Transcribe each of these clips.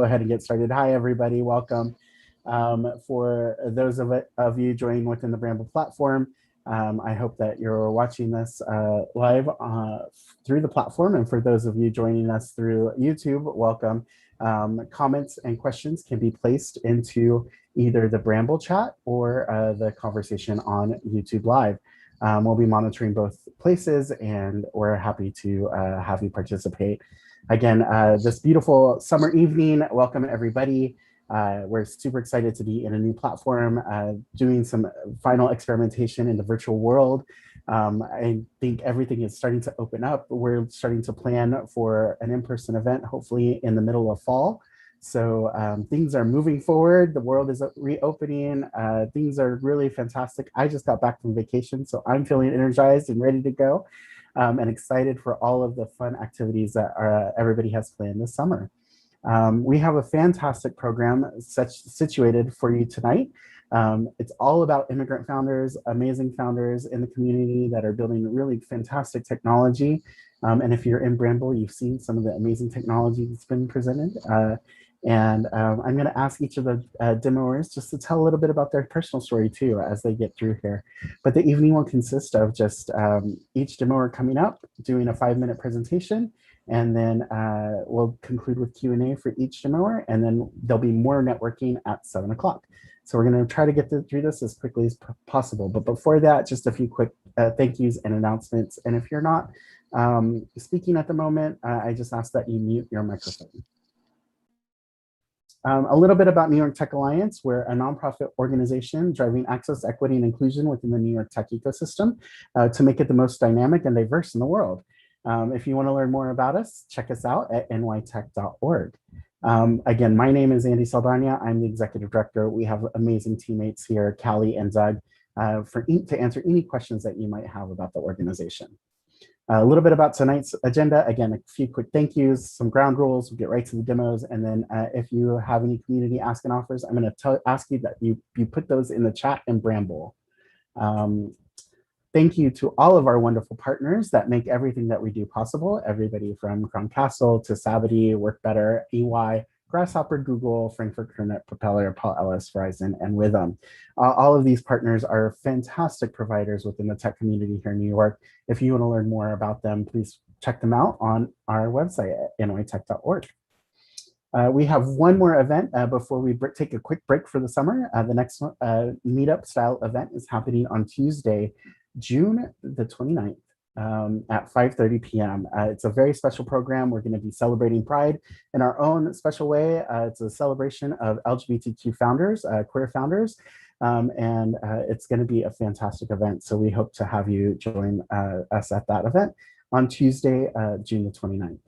Go ahead and get started. Hi, everybody. Welcome. For those of you joining within the Bramble platform, I hope that you're watching this live through the platform. And for those of you joining us through YouTube, welcome. Comments and questions can be placed into either the Bramble chat or the conversation on YouTube Live. We'll be monitoring both places, and we're happy to have you participate. Again, this beautiful summer evening, welcome everybody. We're super excited to be in a new platform, doing some final experimentation in the virtual world. I think everything is starting to open up. We're starting to plan for an in-person event, hopefully in the middle of fall. So things are moving forward. The world is reopening. Things are really fantastic. I just got back from vacation, so I'm feeling energized and ready to go. And excited for all of the fun activities that everybody has planned this summer. We have a fantastic program situated for you tonight. It's all about immigrant founders, amazing founders in the community that are building really fantastic technology. And if you're in Bramble, you've seen some of the amazing technology that's been presented. I'm going to ask each of the demoers just to tell a little bit about their personal story too as they get through here. But the evening will consist of just each demoer coming up, doing a 5-minute presentation, and then we'll conclude with Q&A for each demoer, and then there'll be more networking at 7 o'clock. So we're going to try to get through this as quickly as possible. But before that, just a few quick thank yous and announcements. And if you're not speaking at the moment, I just ask that you mute your microphone. A little bit about New York Tech Alliance. We're a nonprofit organization driving access, equity, and inclusion within the New York tech ecosystem to make it the most dynamic and diverse in the world. If you want to learn more about us, check us out at nytech.org. Again, my name is Andy Saldana. I'm the executive director. We have amazing teammates here, Callie and Doug, to answer any questions that you might have about the organization. A little bit about tonight's agenda. Again, a few quick thank yous, some ground rules. We'll get right to the demos. And then if you have any community ask and offers, I'm going to ask you that you put those in the chat in Bramble. Thank you to all of our wonderful partners that make everything that we do possible. Everybody from Crown Castle to Savity, Work Better, EY, Grasshopper, Google, Frankfurt Kernet, Propeller, Paul Ellis, Verizon, and Rhythm. All of these partners are fantastic providers within the tech community here in New York. If you want to learn more about them, please check them out on our website at nytech.org. We have one more event before we take a quick break for the summer. The next Meetup style event is happening on Tuesday, June the 29th. At 5:30 p.m. It's a very special program. We're going to be celebrating Pride in our own special way. It's a celebration of LGBTQ founders, queer founders, and it's going to be a fantastic event. So we hope to have you join us at that event on Tuesday, June the 29th.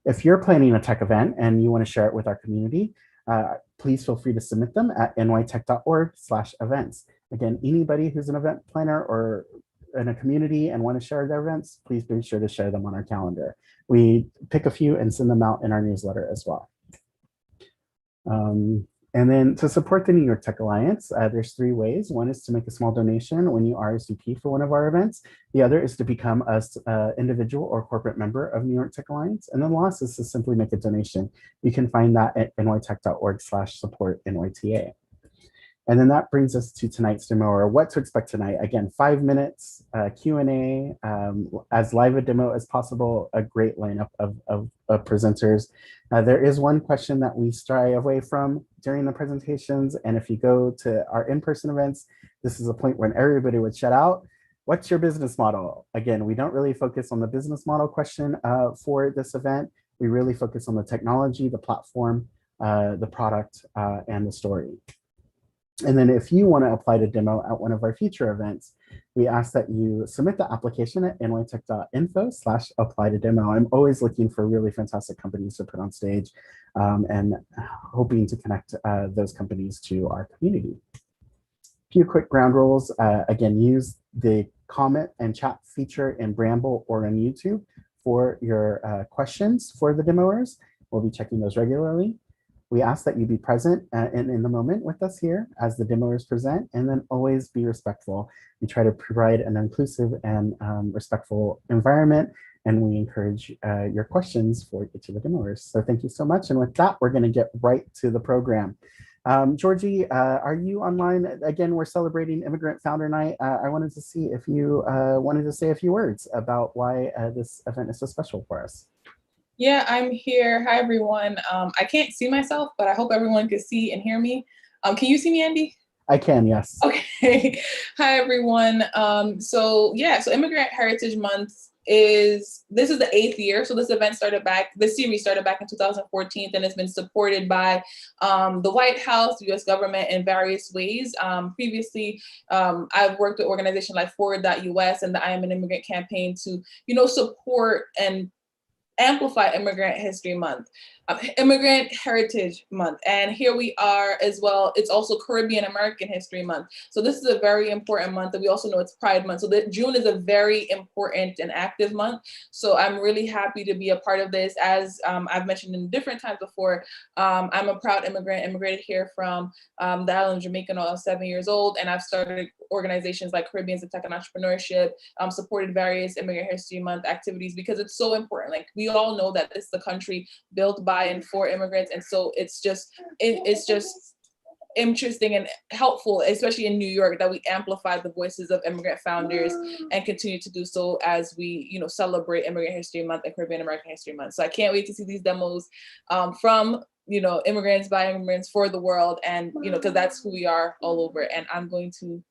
If you're planning a tech event and you want to share it with our community, please feel free to submit them at nytech.org/events. Again, anybody who's an event planner or in a community and want to share their events, please be sure to share them on our calendar. We pick a few and send them out in our newsletter as well. And then to support the New York Tech Alliance, there's 3 ways. One is to make a small donation when you RSVP for one of our events. The other is to become an individual or corporate member of New York Tech Alliance. And then the last is to simply make a donation. You can find that at nytech.org/support-NYTA. And then that brings us to tonight's demo, or what to expect tonight. Again, 5 minutes, Q&A, as live a demo as possible, a great lineup of presenters. There is one question that we stray away from during the presentations. And if you go to our in-person events, this is a point when everybody would shut out. What's your business model? Again, we don't really focus on the business model question for this event. We really focus on the technology, the platform, the product, and the story. And then if you want to apply to demo at one of our future events, we ask that you submit the application at nytech.info/apply to demo. I'm always looking for really fantastic companies to put on stage and hoping to connect those companies to our community. A few quick ground rules. Again, use the comment and chat feature in Bramble or on YouTube for your questions for the demoers. We'll be checking those regularly. We ask that you be present in the moment with us here as the demoers present, and then always be respectful. We try to provide an inclusive and respectful environment and we encourage your questions for each of the donors. So thank you so much. And with that, we're going to get right to the program. Georgie, are you online? Again, we're celebrating Immigrant Founder Night. I wanted to see if you wanted to say a few words about why this event is so special for us. Yeah, I'm here. Hi, everyone. I can't see myself, but I hope everyone can see and hear me. Can you see me, Andy? I can, yes. Okay. Hi, everyone. So Immigrant Heritage Month this is the 8th year. So this series started back in 2014, and it's been supported by the White House, the US government in various ways. Previously, I've worked with organizations like Forward.us and the I Am an Immigrant campaign to, support and amplify Immigrant History Month, Immigrant Heritage Month. And here we are as well. It's also Caribbean American History Month. So this is a very important month, and we also know it's Pride Month. So June is a very important and active month. So I'm really happy to be a part of this. As I've mentioned in different times before, I'm a proud immigrant, immigrated here from the island of Jamaica when I was 7 years old, and I've started organizations like Caribbeans in Tech and Entrepreneurship, supported various Immigrant History Month activities because it's so important. Like, we all know that this is the country built by and for immigrants, and so it's just interesting and helpful, especially in New York, that we amplify the voices of immigrant founders and continue to do so as we, celebrate Immigrant History Month and Caribbean American History Month. So I can't wait to see these demos from immigrants by immigrants for the world, and because that's who we are all over. And I'm going to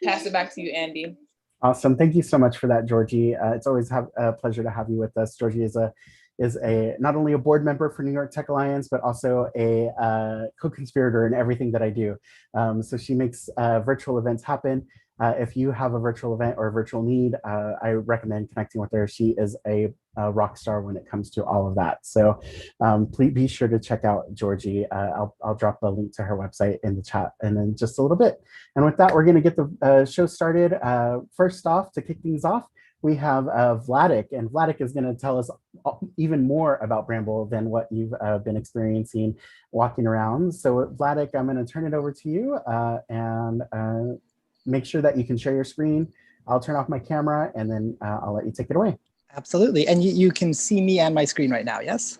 pass it back to you, Andy. Awesome. Thank you so much for that, Georgie. It's always a pleasure to have you with us. Georgie is not only a board member for New York Tech Alliance, but also a co-conspirator in everything that I do. So she makes virtual events happen. If you have a virtual event or a virtual need, I recommend connecting with her. She is a rock star when it comes to all of that. So please be sure to check out Georgie. I'll drop a link to her website in the chat and then just a little bit. And with that, we're going to get the show started. First off, to kick things off, we have Vladic, and Vladic is going to tell us even more about Bramble than what you've been experiencing walking around. So Vladic, I'm going to turn it over to you and make sure that you can share your screen. I'll turn off my camera and then I'll let you take it away. Absolutely. And you can see me and my screen right now, yes?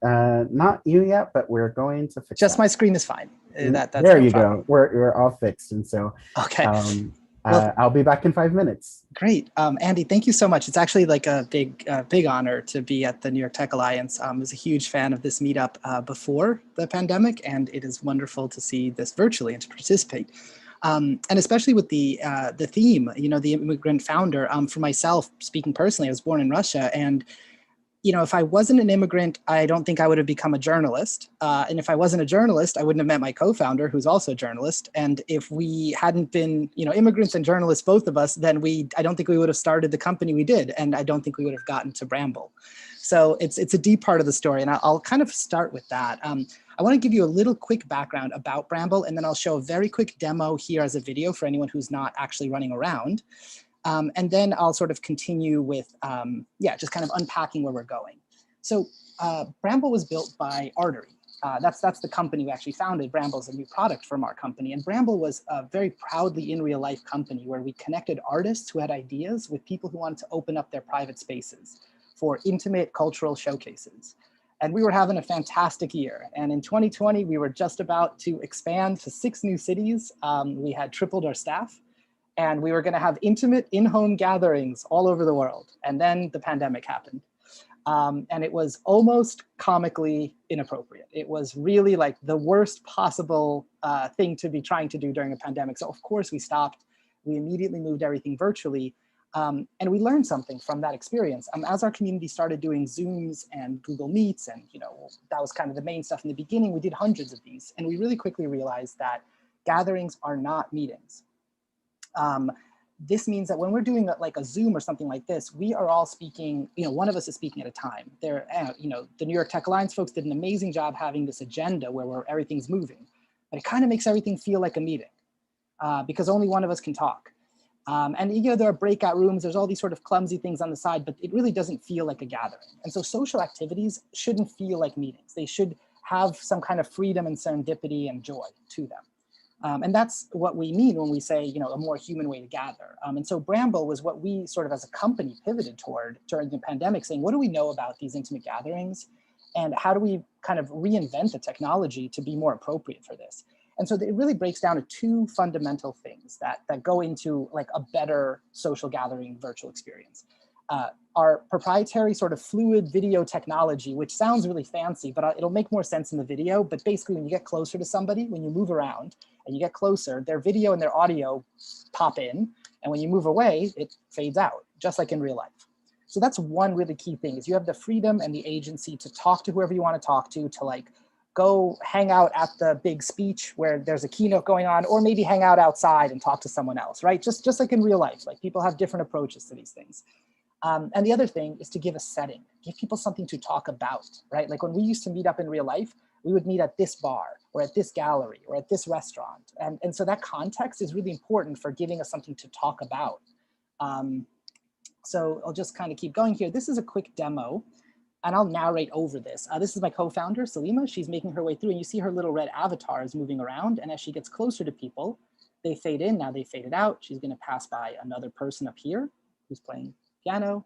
Not you yet, but we're going to fix Just that. My screen is fine. That's there no you problem. go. We're all fixed. And so okay. Well, I'll be back in 5 minutes. Great. Andy, thank you so much. It's actually like a big honor to be at the New York Tech Alliance. I was a huge fan of this meetup before the pandemic, and it is wonderful to see this virtually and to participate. And especially with the theme, the immigrant founder. For myself, speaking personally, I was born in Russia, and if I wasn't an immigrant, I don't think I would have become a journalist. And if I wasn't a journalist, I wouldn't have met my co-founder, who's also a journalist. And if we hadn't been, immigrants and journalists, both of us, then I don't think we would have started the company we did. And I don't think we would have gotten to Bramble. So it's a deep part of the story. And I'll kind of start with that. I want to give you a little quick background about Bramble, and then I'll show a very quick demo here as a video for anyone who's not actually running around. And then I'll sort of continue with, just kind of unpacking where we're going. So Bramble was built by Artery. That's the company we actually founded. Bramble is a new product from our company. And Bramble was a very proudly in real life company where we connected artists who had ideas with people who wanted to open up their private spaces for intimate cultural showcases. And we were having a fantastic year. And in 2020, we were just about to expand to 6 new cities. We had tripled our staff. And we were going to have intimate in-home gatherings all over the world. And then the pandemic happened. And it was almost comically inappropriate. It was really like the worst possible thing to be trying to do during a pandemic. So of course we stopped. We immediately moved everything virtually. And we learned something from that experience. As our community started doing Zooms and Google Meets, and that was kind of the main stuff in the beginning, we did hundreds of these. And we really quickly realized that gatherings are not meetings. This means that when we're doing like a Zoom or something like this, we are all speaking, one of us is speaking at a time. The New York Tech Alliance folks did an amazing job having this agenda where everything's moving, but it kind of makes everything feel like a meeting because only one of us can talk. And there are breakout rooms, there's all these sort of clumsy things on the side, but it really doesn't feel like a gathering. And so social activities shouldn't feel like meetings. They should have some kind of freedom and serendipity and joy to them. And that's what we mean when we say, you know, a more human way to gather. And so Bramble was what we sort of as a company pivoted toward during the pandemic, saying, what do we know about these intimate gatherings? And how do we kind of reinvent the technology to be more appropriate for this? And so it really breaks down to two fundamental things that go into like a better social gathering virtual experience. Our proprietary sort of fluid video technology, which sounds really fancy, but it'll make more sense in the video. But basically when you get closer to somebody, when you move around and you get closer, their video and their audio pop in. And when you move away, it fades out, just like in real life. So that's one really key thing, is you have the freedom and the agency to talk to whoever you want to talk to like go hang out at the big speech where there's a keynote going on, or maybe hang out outside and talk to someone else, right? Just like in real life, like people have different approaches to these things. And the other thing is to give a setting, give people something to talk about, right? Like when we used to meet up in real life, we would meet at this bar or at this gallery or at this restaurant. And so that context is really important for giving us something to talk about. So I'll just kind of keep going here. This is a quick demo and I'll narrate over this. This is my co-founder, Salima. She's making her way through and you see her little red avatars moving around. And as she gets closer to people, they fade in, now they faded out. She's gonna pass by another person up here who's playing piano.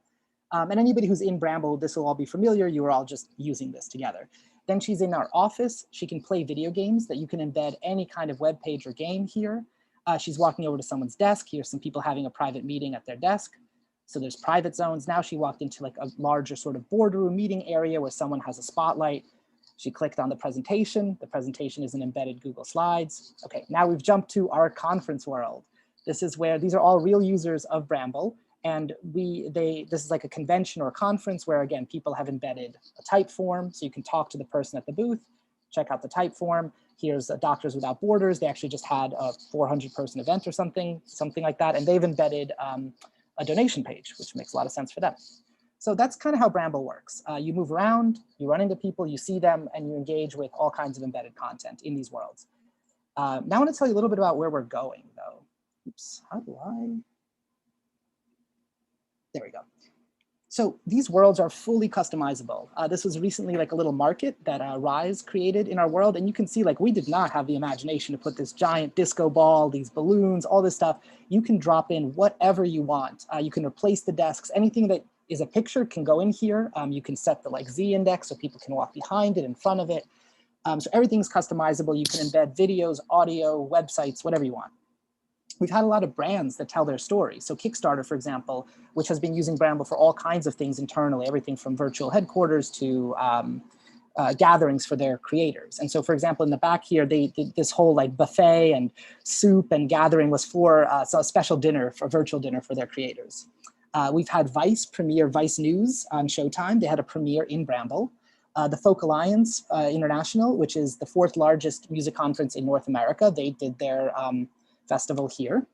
And anybody who's in Bramble, this will all be familiar. You are all just using this together. Then she's in our office. She can play video games that you can embed any kind of web page or game here. She's walking over to someone's desk. Here's some people having a private meeting at their desk. So there's private zones. Now she walked into like a larger sort of boardroom meeting area where someone has a spotlight. She clicked on the presentation. The presentation is an embedded Google Slides. Okay, now we've jumped to our conference world. This is where these are all real users of Bramble. And this is like a convention or a conference where, again, people have embedded a type form. So you can talk to the person at the booth, check out the type form. Here's Doctors Without Borders. They actually just had a 400-person event or something like that. And they've embedded a donation page, which makes a lot of sense for them. So that's kind of how Bramble works. You move around, you run into people, you see them, and you engage with all kinds of embedded content in these worlds. Now I want to tell you a little bit about where we're going, though. Oops, how do I? There we go. So these worlds are fully customizable. This was recently like a little market that Rise created in our world. And you can see like we did not have the imagination to put this giant disco ball, these balloons, all this stuff. You can drop in whatever you want. You can replace the desks. Anything that is a picture can go in here. You can set the like Z index so people can walk behind it, in front of it. So everything's customizable. You can embed videos, audio, websites, whatever you want. We've had a lot of brands that tell their story. So Kickstarter, for example, which has been using Bramble for all kinds of things internally, everything from virtual headquarters to gatherings for their creators. And so, for example, in the back here, they did this whole like buffet and soup and gathering was for so a special dinner, for a virtual dinner for their creators. We've had Vice premiere Vice News on Showtime. They had a premiere in Bramble. The Folk Alliance International, which is the 4th largest music conference in North America, they did their festival here.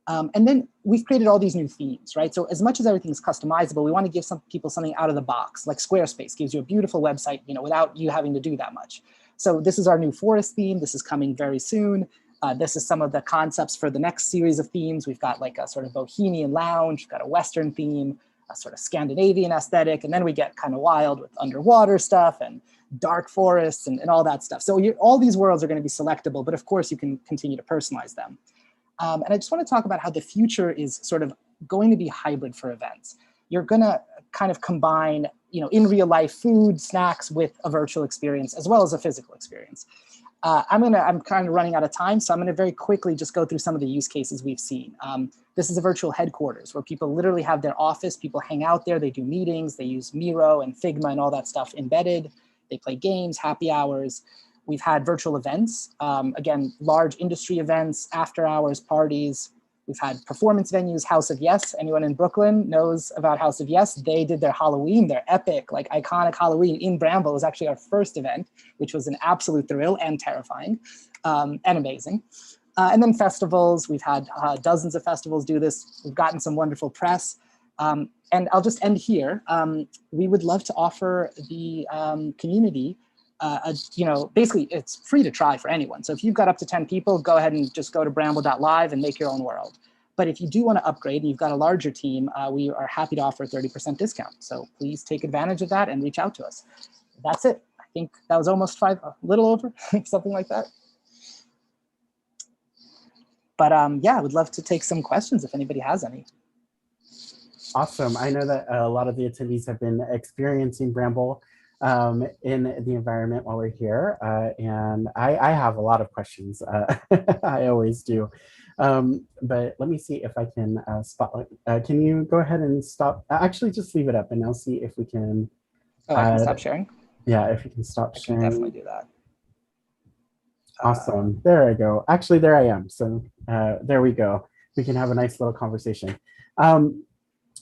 And then we've created all these new themes, right? So as much as everything is customizable, we want to give some people something out of the box, like Squarespace gives you a beautiful website, you know, without you having to do that much. So this is our new forest theme. This is coming very soon. This is some of the concepts for the next series of themes. We've got like a sort of bohemian lounge, we've got a Western theme, a sort of Scandinavian aesthetic, and then we get kind of wild with underwater stuff and dark forests and all that stuff. So all these worlds are going to be selectable, but of course you can continue to personalize them. And I just want to talk about how the future is sort of going to be hybrid for events. You're going to kind of combine, you know, in real life food, snacks with a virtual experience as well as a physical experience. I'm kind of running out of time, so I'm going to very quickly just go through some of the use cases we've seen. This is a virtual headquarters where people literally have their office, people hang out there, they do meetings, they use Miro and Figma and all that stuff embedded. They play games, happy hours. We've had virtual events, again, large industry events, after hours parties. We've had performance venues, House of Yes. Anyone in Brooklyn knows about House of Yes. They did their Halloween, their epic, like iconic Halloween in Bramble. It was actually our first event, which was an absolute thrill and terrifying and amazing. And then festivals, we've had dozens of festivals do this. We've gotten some wonderful press. And I'll just end here. We would love to offer the community you know, basically it's free to try for anyone. So if you've got up to 10 people, go ahead and just go to bramble.live and make your own world. But if you do want to upgrade and you've got a larger team, we are happy to offer a 30% discount. So please take advantage of that and reach out to us. That's it. I think that was almost a little over, something like that. But yeah, I would love to take some questions if anybody has any. Awesome. I know that a lot of the attendees have been experiencing Bramble in the environment while we're here. And I have a lot of questions. I always do. But let me see if I can spotlight. Can you go ahead and stop? Actually, just leave it up and I'll see if we can. Oh, I can stop sharing? Yeah, if you can stop sharing. I can definitely do that. Awesome. There I go. Actually, there I am. So there we go. We can have a nice little conversation.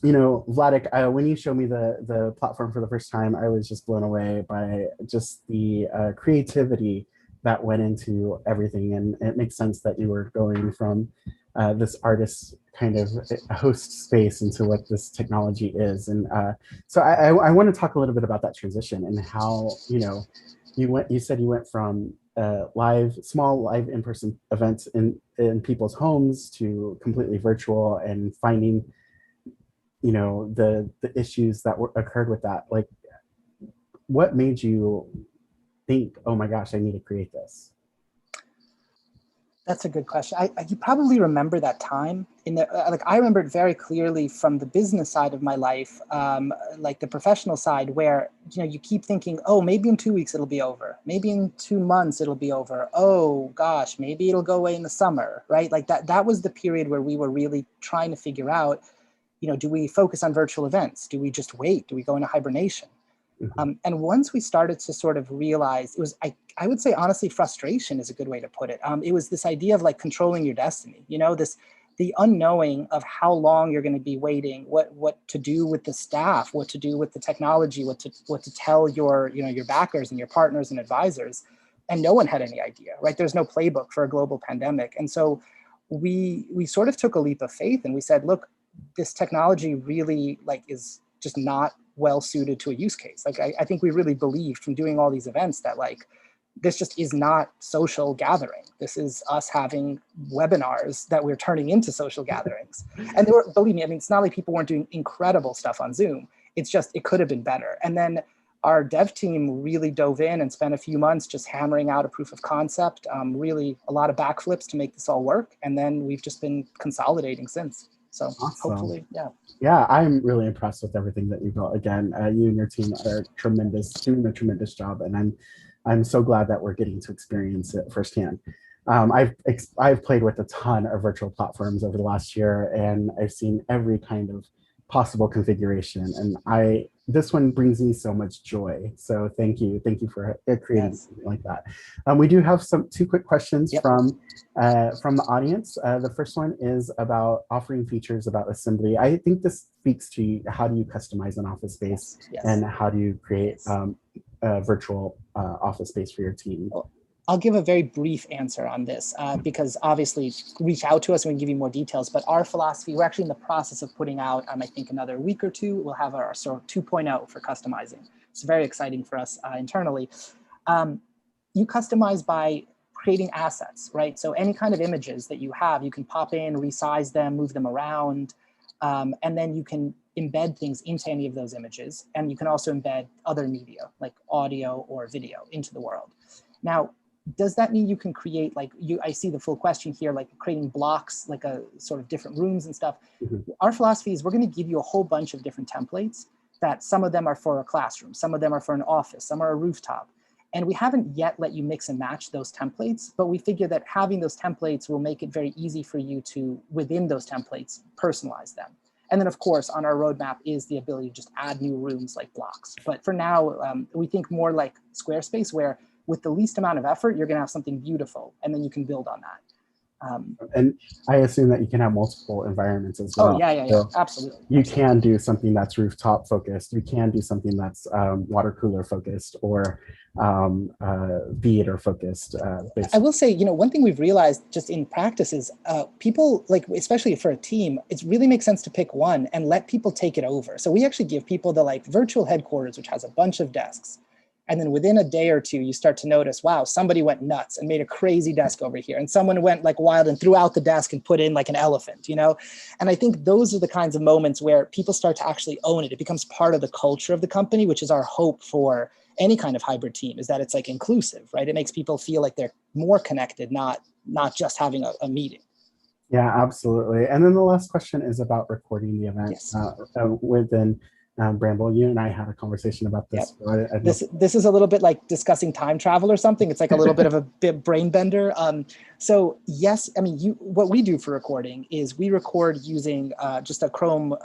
You know, Vladic, when you showed me the platform for the first time, I was just blown away by just the creativity that went into everything. And it makes sense that you were going from this artist kind of host space into what this technology is. And so I want to talk a little bit about that transition and how, you know, you said you went from small live in-person events in people's homes to completely virtual, and finding, you know, the issues that occurred with that. Like, what made you think, oh my gosh, I need to create this? That's a good question. You probably remember that time like I remember it very clearly from the business side of my life, like the professional side, where, you know, you keep thinking, oh, maybe in 2 weeks it'll be over. Maybe in 2 months it'll be over. Oh gosh, maybe it'll go away in the summer, right? Like that was the period where we were really trying to figure out, you know, do we focus on virtual events? Do we just wait? Do we go into hibernation? And once we started to sort of realize, it was, I would say, honestly, frustration is a good way to put it. It was this idea of like controlling your destiny, you know, the unknowing of how long you're going to be waiting, what to do with the staff, what to do with the technology, what to tell your, you know, your backers and your partners and advisors. And no one had any idea, right? There's no playbook for a global pandemic. And so we sort of took a leap of faith and we said, look, this technology really is just not well suited to a use case. Like I think we really believed from doing all these events that like this just is not social gathering. This is us having webinars that we're turning into social gatherings. And believe me, I mean, it's not like people weren't doing incredible stuff on Zoom. It's just, it could have been better. And then our dev team really dove in and spent a few months just hammering out a proof of concept, really a lot of backflips to make this all work. And then we've just been consolidating since. So awesome. Hopefully, yeah. Yeah, I'm really impressed with everything that you built. Again, you and your team are tremendous, doing a tremendous job, and I'm so glad that we're getting to experience it firsthand. I've played with a ton of virtual platforms over the last year, and I've seen every kind of possible configuration, and this one brings me so much joy. So thank you for creating something like that. We do have two quick questions from the audience. The first one is about offering features about assembly. I think this speaks to how do you customize an office space and how do you create a virtual office space for your team? I'll give a very brief answer on this because obviously reach out to us and we can give you more details, but our philosophy, we're actually in the process of putting out, I think another week or two, we'll have our sort of 2.0 for customizing. It's very exciting for us internally. You customize by creating assets, right? So any kind of images that you have, you can pop in, resize them, move them around, and then you can embed things into any of those images. And you can also embed other media like audio or video into the world. Now, does that mean you can create I see the full question here, like creating blocks, like a sort of different rooms and stuff. Our philosophy is we're going to give you a whole bunch of different templates that some of them are for a classroom, some of them are for an office, some are a rooftop. And we haven't yet let you mix and match those templates, but we figure that having those templates will make it very easy for you to, within those templates, personalize them. And then of course, on our roadmap is the ability to just add new rooms like blocks. But for now, we think more like Squarespace, where with the least amount of effort, you're going to have something beautiful, and then you can build on that. And I assume that you can have multiple environments as well. Oh, yeah, so absolutely. You can do something that's rooftop focused. You can do something that's water cooler focused or theater focused. I will say, you know, one thing we've realized just in practice is people, especially for a team, it really makes sense to pick one and let people take it over. So we actually give people the virtual headquarters, which has a bunch of desks. And then within a day or two, you start to notice, wow, somebody went nuts and made a crazy desk over here. And someone went wild and threw out the desk and put in an elephant, you know? And I think those are the kinds of moments where people start to actually own it. It becomes part of the culture of the company, which is our hope for any kind of hybrid team, is that it's inclusive, right? It makes people feel like they're more connected, not just having a meeting. Yeah, absolutely. And then the last question is about recording the event. Yes. Within Bramble. You and I had a conversation about this. Yep. So this is a little bit like discussing time travel or something. It's like a little bit of a brain bender. So yes, I mean, what we do for recording is we record using just a Chrome,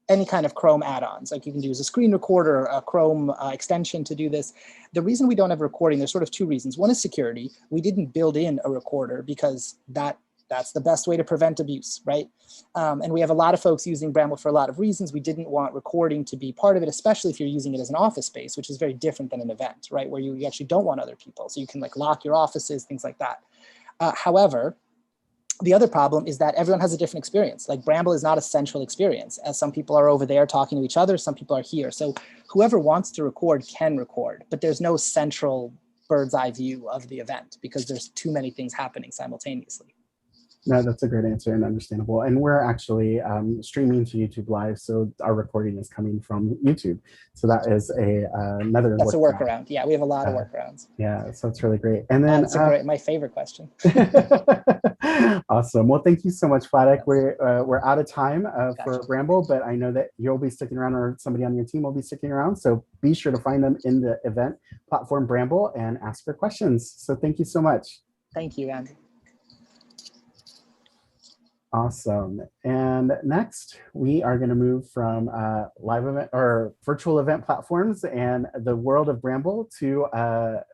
any kind of Chrome add-ons. Like you can use a screen recorder, a Chrome extension to do this. The reason we don't have recording, there's sort of two reasons. One is security. We didn't build in a recorder because that's the best way to prevent abuse, right? And we have a lot of folks using Bramble for a lot of reasons. We didn't want recording to be part of it, especially if you're using it as an office space, which is very different than an event, right? Where you actually don't want other people. So you can like lock your offices, things like that. However, the other problem is that everyone has a different experience. Like Bramble is not a central experience, as some people are over there talking to each other, some people are here. So whoever wants to record can record, but there's no central bird's eye view of the event because there's too many things happening simultaneously. No, that's a great answer and understandable. And we're actually streaming to YouTube Live, so our recording is coming from YouTube. So that is another. That's a workaround. Yeah, we have a lot of workarounds. Yeah, so it's really great. And then my favorite question. Awesome. Well, thank you so much, Vladic. We're out of time for Bramble, but I know that you'll be sticking around, or somebody on your team will be sticking around. So be sure to find them in the event platform Bramble and ask for questions. So thank you so much. Thank you, Andy. Awesome. And next, we are going to move from live event or virtual event platforms and the world of Bramble to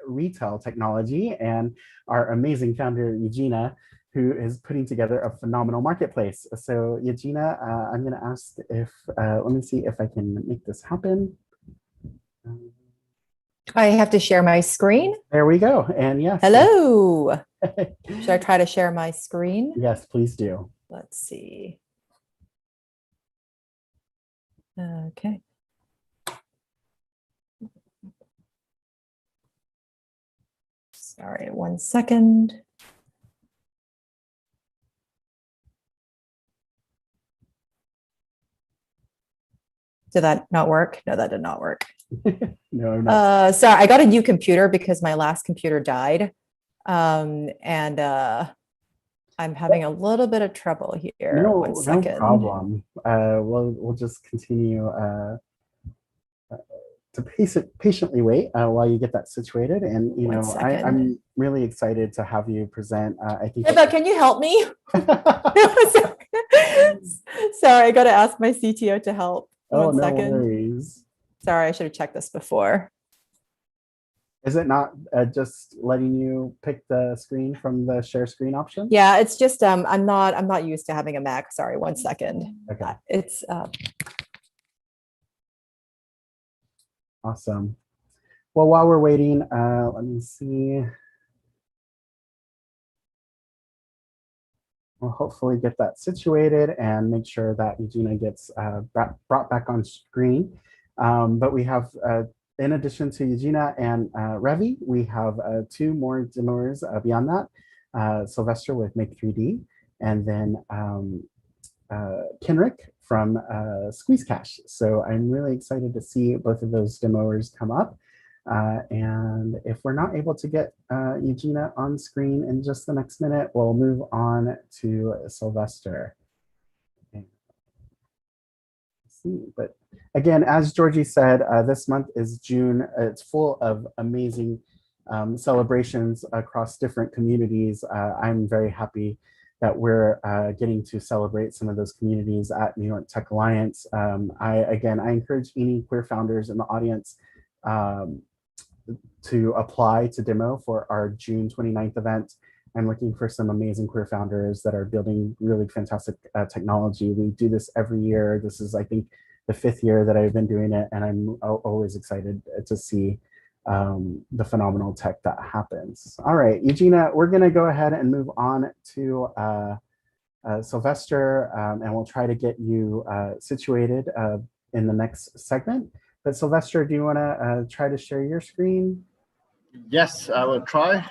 retail technology and our amazing founder, Eugenia, who is putting together a phenomenal marketplace. So Eugenia, I'm going to ask if, let me see if I can make this happen. I have to share my screen. There we go. And yes. Hello. Should I try to share my screen? Yes, please do. Let's see. Okay. Sorry, 1 second. Did that not work? No, that did not work. No, not. Sorry, I got a new computer because my last computer died. I'm having a little bit of trouble here. No, 1 second. no problem. We'll just continue to patiently wait while you get that situated. And you know, I'm really excited to have you present. I think. Eva, can you help me? Sorry, I got to ask my CTO to help. Oh, 1 no second. worries. Sorry, I should have checked this before. Is it not just letting you pick the screen from the share screen option? Yeah, it's just I'm not used to having a Mac. Sorry, 1 second. Okay. It's awesome. Well, while we're waiting, let me see. We'll hopefully get that situated and make sure that Eugenia gets brought back on screen. But we have, in addition to Eugenia and Ravich, we have 2 more demoers beyond that. Silverstr with Make 3D, and then Kenrick from Squeeze Cash. So I'm really excited to see both of those demoers come up. And if we're not able to get Eugenia on screen in just the next minute, we'll move on to Silverstr. But again, as Georgie said, this month is June. It's full of amazing celebrations across different communities. I'm very happy that we're getting to celebrate some of those communities at New York Tech Alliance. I encourage any queer founders in the audience to apply to demo for our June 29th event. I'm looking for some amazing queer founders that are building really fantastic technology. We do this every year. This is, I think, the 5th year that I've been doing it, and I'm always excited to see the phenomenal tech that happens. All right, Eugenia, we're gonna go ahead and move on to Silverstr, and we'll try to get you situated in the next segment. But Silverstr, do you wanna try to share your screen? Yes, I will try.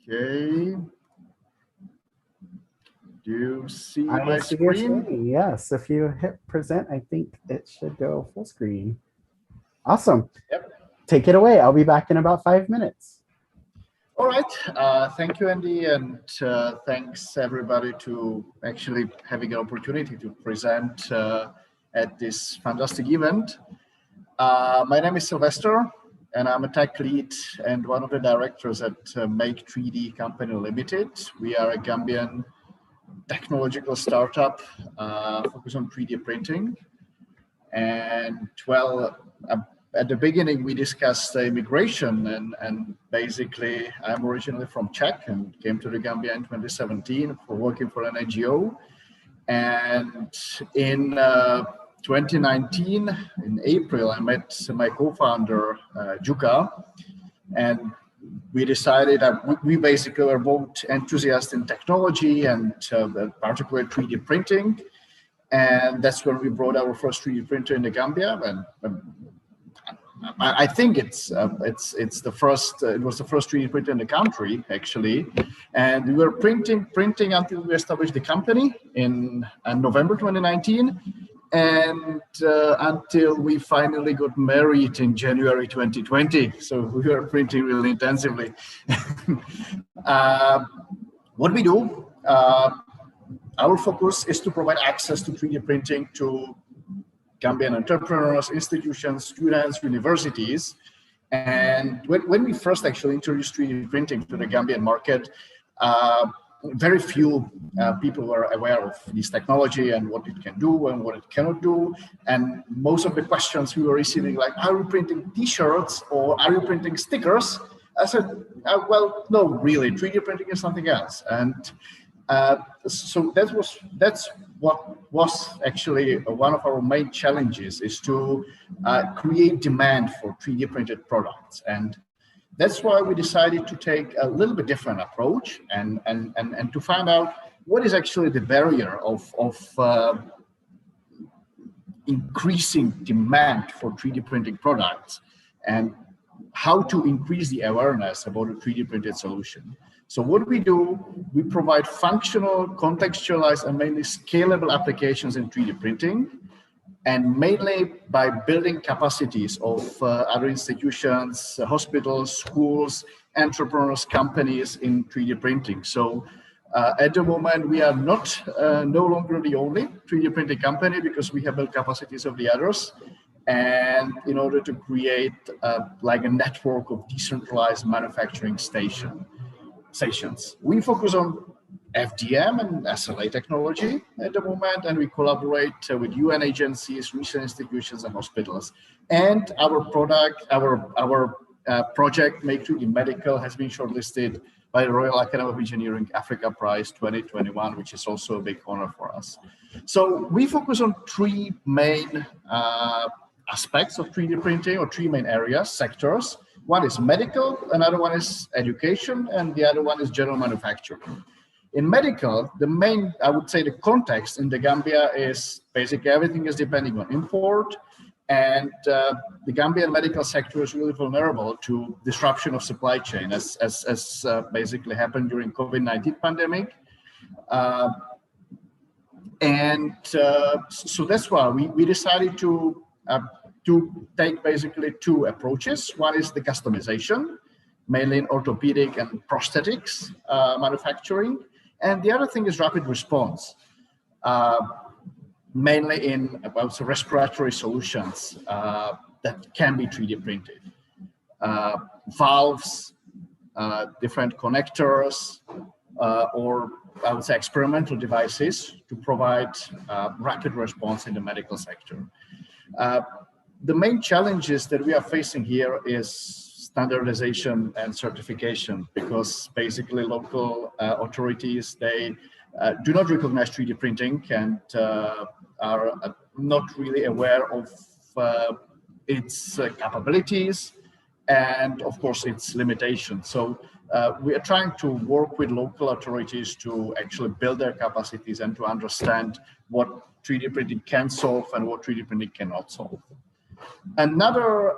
Okay. Do you see my screen? Yes, if you hit present, I think it should go full screen. Awesome. Yep. Take it away. I'll be back in about 5 minutes. All right. Thank you, Andy, and thanks everybody to actually having an opportunity to present at this fantastic event. My name is Silverstr, and I'm a tech lead and one of the directors at Make 3D Company Limited. We are a Gambian technological startup focused on 3D printing. And well, at the beginning, we discussed immigration, and basically, I'm originally from Czech and came to the Gambia in 2017 for working for an NGO. And in 2019, in April, I met my co-founder, Juka, and we decided that we basically were both enthusiasts in technology and particularly 3D printing. And that's when we brought our first 3D printer in the Gambia. And I think it was the first 3D printer in the country, actually. And we were printing until we established the company in November 2019, and until we finally got married in January 2020. So we were printing really intensively. What we do, our focus is to provide access to 3D printing to Gambian entrepreneurs, institutions, students, universities. And when we first actually introduced 3D printing to the Gambian market, very few people were aware of this technology and what it can do and what it cannot do. And most of the questions we were receiving, like, are you printing t-shirts or are you printing stickers? I said, well, no, really, 3D printing is something else. And so that's what was actually one of our main challenges, is to create demand for 3D printed products. And that's why we decided to take a little bit different approach and to find out what is actually the barrier of increasing demand for 3D printing products, and how to increase the awareness about a 3D printed solution. So what we do, we provide functional, contextualized, and mainly scalable applications in 3D printing, and mainly by building capacities of other institutions, hospitals, schools, entrepreneurs, companies in 3D printing. So at the moment, we are no longer the only 3D printing company, because we have built capacities of the others. And in order to create like a network of decentralized manufacturing stations. We focus on FDM and SLA technology at the moment, and we collaborate with UN agencies, research institutions, and hospitals. And our project, Make 3D Medical, has been shortlisted by the Royal Academy of Engineering Africa Prize 2021, which is also a big honor for us. So we focus on three main aspects of 3D printing, or three main areas, sectors. One is medical, another one is education, and the other one is general manufacturing. In medical, I would say the context in the Gambia is basically everything is depending on import, and the Gambian medical sector is really vulnerable to disruption of supply chain, as basically happened during COVID-19 pandemic. So that's why we decided to take basically two approaches. One is the customization, mainly in orthopedic and prosthetics manufacturing. And the other thing is rapid response, mainly in respiratory solutions that can be 3D printed. Valves, different connectors, or I would say experimental devices to provide rapid response in the medical sector. The main challenges that we are facing here is standardization and certification, because basically local authorities, they do not recognize 3D printing and are not really aware of its capabilities and of course its limitations. So we are trying to work with local authorities to actually build their capacities and to understand what 3D printing can solve and what 3D printing cannot solve. Another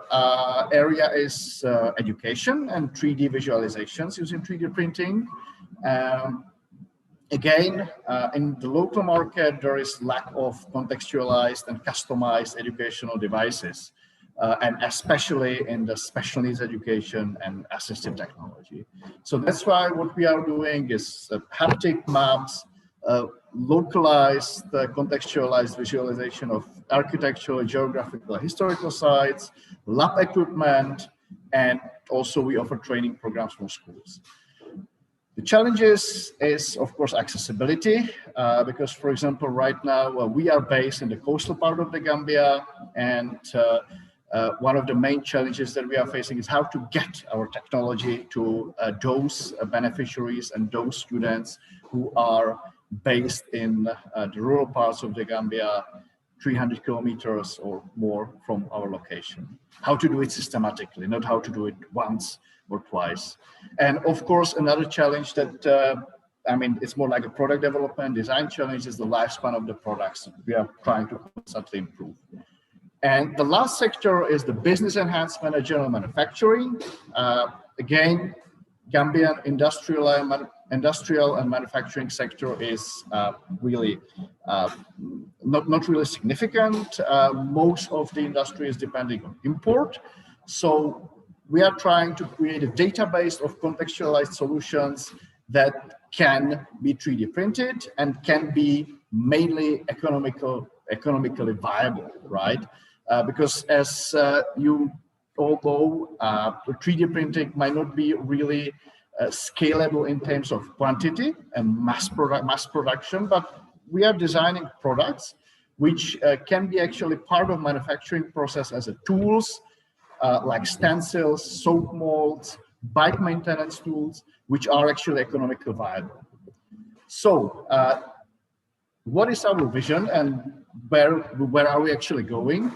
area is education and 3D visualizations using 3D printing. Again, in the local market, there is lack of contextualized and customized educational devices. and especially in the special needs education and assistive technology. So that's why what we are doing is haptic maps, localized, contextualized visualization of architectural, geographical, historical sites, lab equipment, and also we offer training programs for schools. The challenges is, of course, accessibility, because, for example, right now we are based in the coastal part of the Gambia, and one of the main challenges that we are facing is how to get our technology to those beneficiaries and those students who are based in the rural parts of the Gambia, 300 kilometers or more from our location. How to do it systematically, not how to do it once or twice. And of course, another challenge that, it's more like a product development, design challenge is the lifespan of the products. We are trying to constantly improve. And the last sector is the business enhancement and general manufacturing. Again, Gambian industrial and manufacturing sector is really not really significant. Most of the industry is depending on import. So we are trying to create a database of contextualized solutions that can be 3D printed and can be mainly economically viable, right? Because as you all know, 3D printing might not be really scalable in terms of quantity and mass production, but we are designing products which can be actually part of manufacturing process as a tools, like stencils, soap molds, bike maintenance tools, which are actually economically viable. So what is our vision and where are we actually going?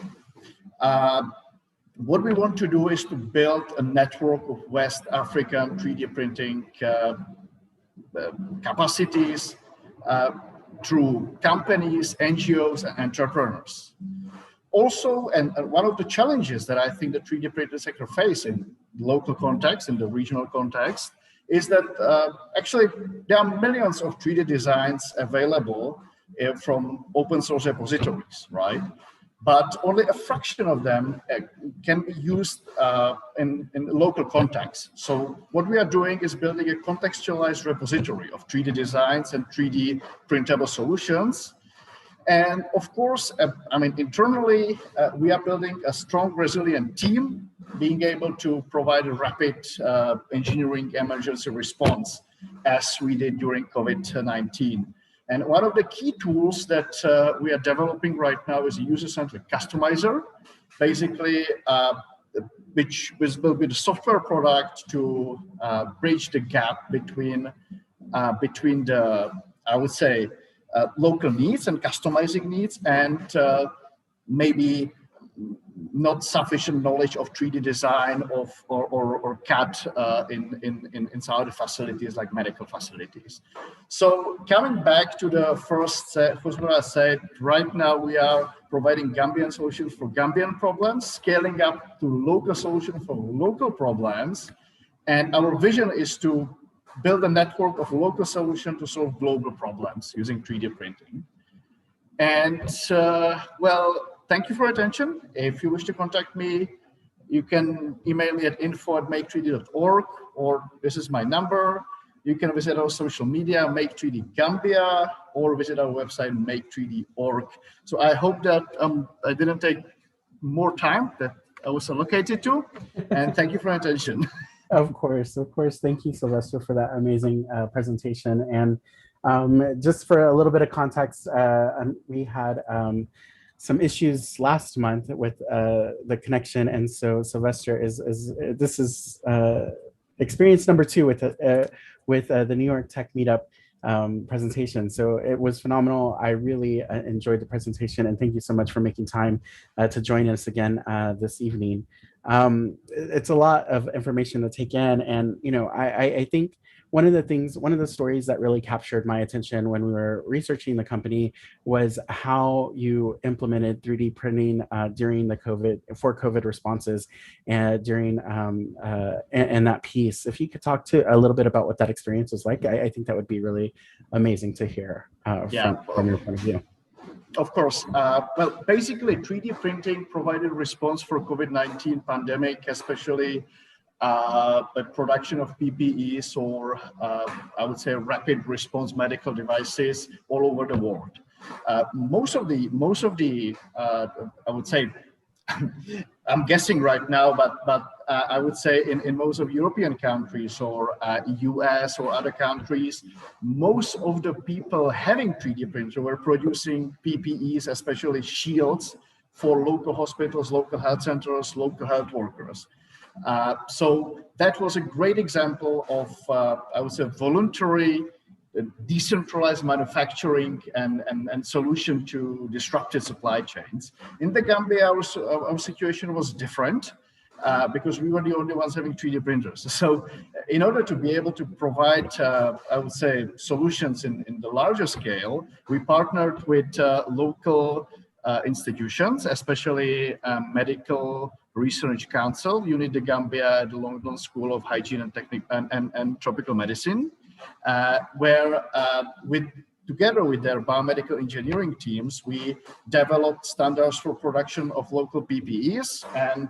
What we want to do is to build a network of West African 3D printing capacities through companies, NGOs, and entrepreneurs. Also, and one of the challenges that I think the 3D printing sector face in local context, in the regional context, is that actually there are millions of 3D designs available from open source repositories, right? But only a fraction of them can be used in local context. So what we are doing is building a contextualized repository of 3D designs and 3D printable solutions. And of course, internally, we are building a strong, resilient team, being able to provide a rapid engineering emergency response, as we did during COVID-19. And one of the key tools that we are developing right now is a user-centric customizer, basically, which will be the software product to bridge the gap between the, I would say, local needs and customizing needs, and maybe not sufficient knowledge of 3D design or CAD in some of the facilities like medical facilities. So coming back to the first what I said, right now we are providing Gambian solutions for Gambian problems, scaling up to local solutions for local problems. And our vision is to build a network of local solutions to solve global problems using 3D printing. And well, thank you for your attention. If you wish to contact me, you can email me at info@make3d.org, or this is my number. You can visit our social media, Make3D Gambia, or visit our website, make3d.org. So I hope that I didn't take more time that I was allocated to, and thank you for your attention. Of course. Thank you, Silverstr, for that amazing presentation. And just for a little bit of context, we had some issues last month with the connection, and so Silverstr this is experience number 2 with the New York Tech Meetup presentation. So it was phenomenal. I really enjoyed the presentation, and thank you so much for making time to join us again this evening. It's a lot of information to take in, and I think one of the stories that really captured my attention when we were researching the company was how you implemented 3D printing during the COVID responses and during and that piece. If you could talk to a little bit about what that experience was like, I think that would be really amazing to hear from your point of view. Of course. Well, basically, 3D printing provided response for COVID-19 pandemic, especially the production of PPEs or I would say rapid response medical devices all over the world. Most of the I would say I'm guessing right now, but I would say in most of European countries or US or other countries, most of the people having 3D printers were producing PPEs, especially shields for local hospitals, local health centers, local health workers. So that was a great example of, I would say, voluntary, decentralized manufacturing and solution to disrupted supply chains. In the Gambia, our situation was different because we were the only ones having 3D printers. So in order to be able to provide, I would say, solutions in the larger scale, we partnered with local institutions, especially Medical Research Council, UNIT de Gambia, the London School of Hygiene and Technique and Tropical Medicine, where together with their biomedical engineering teams, we developed standards for production of local PPEs and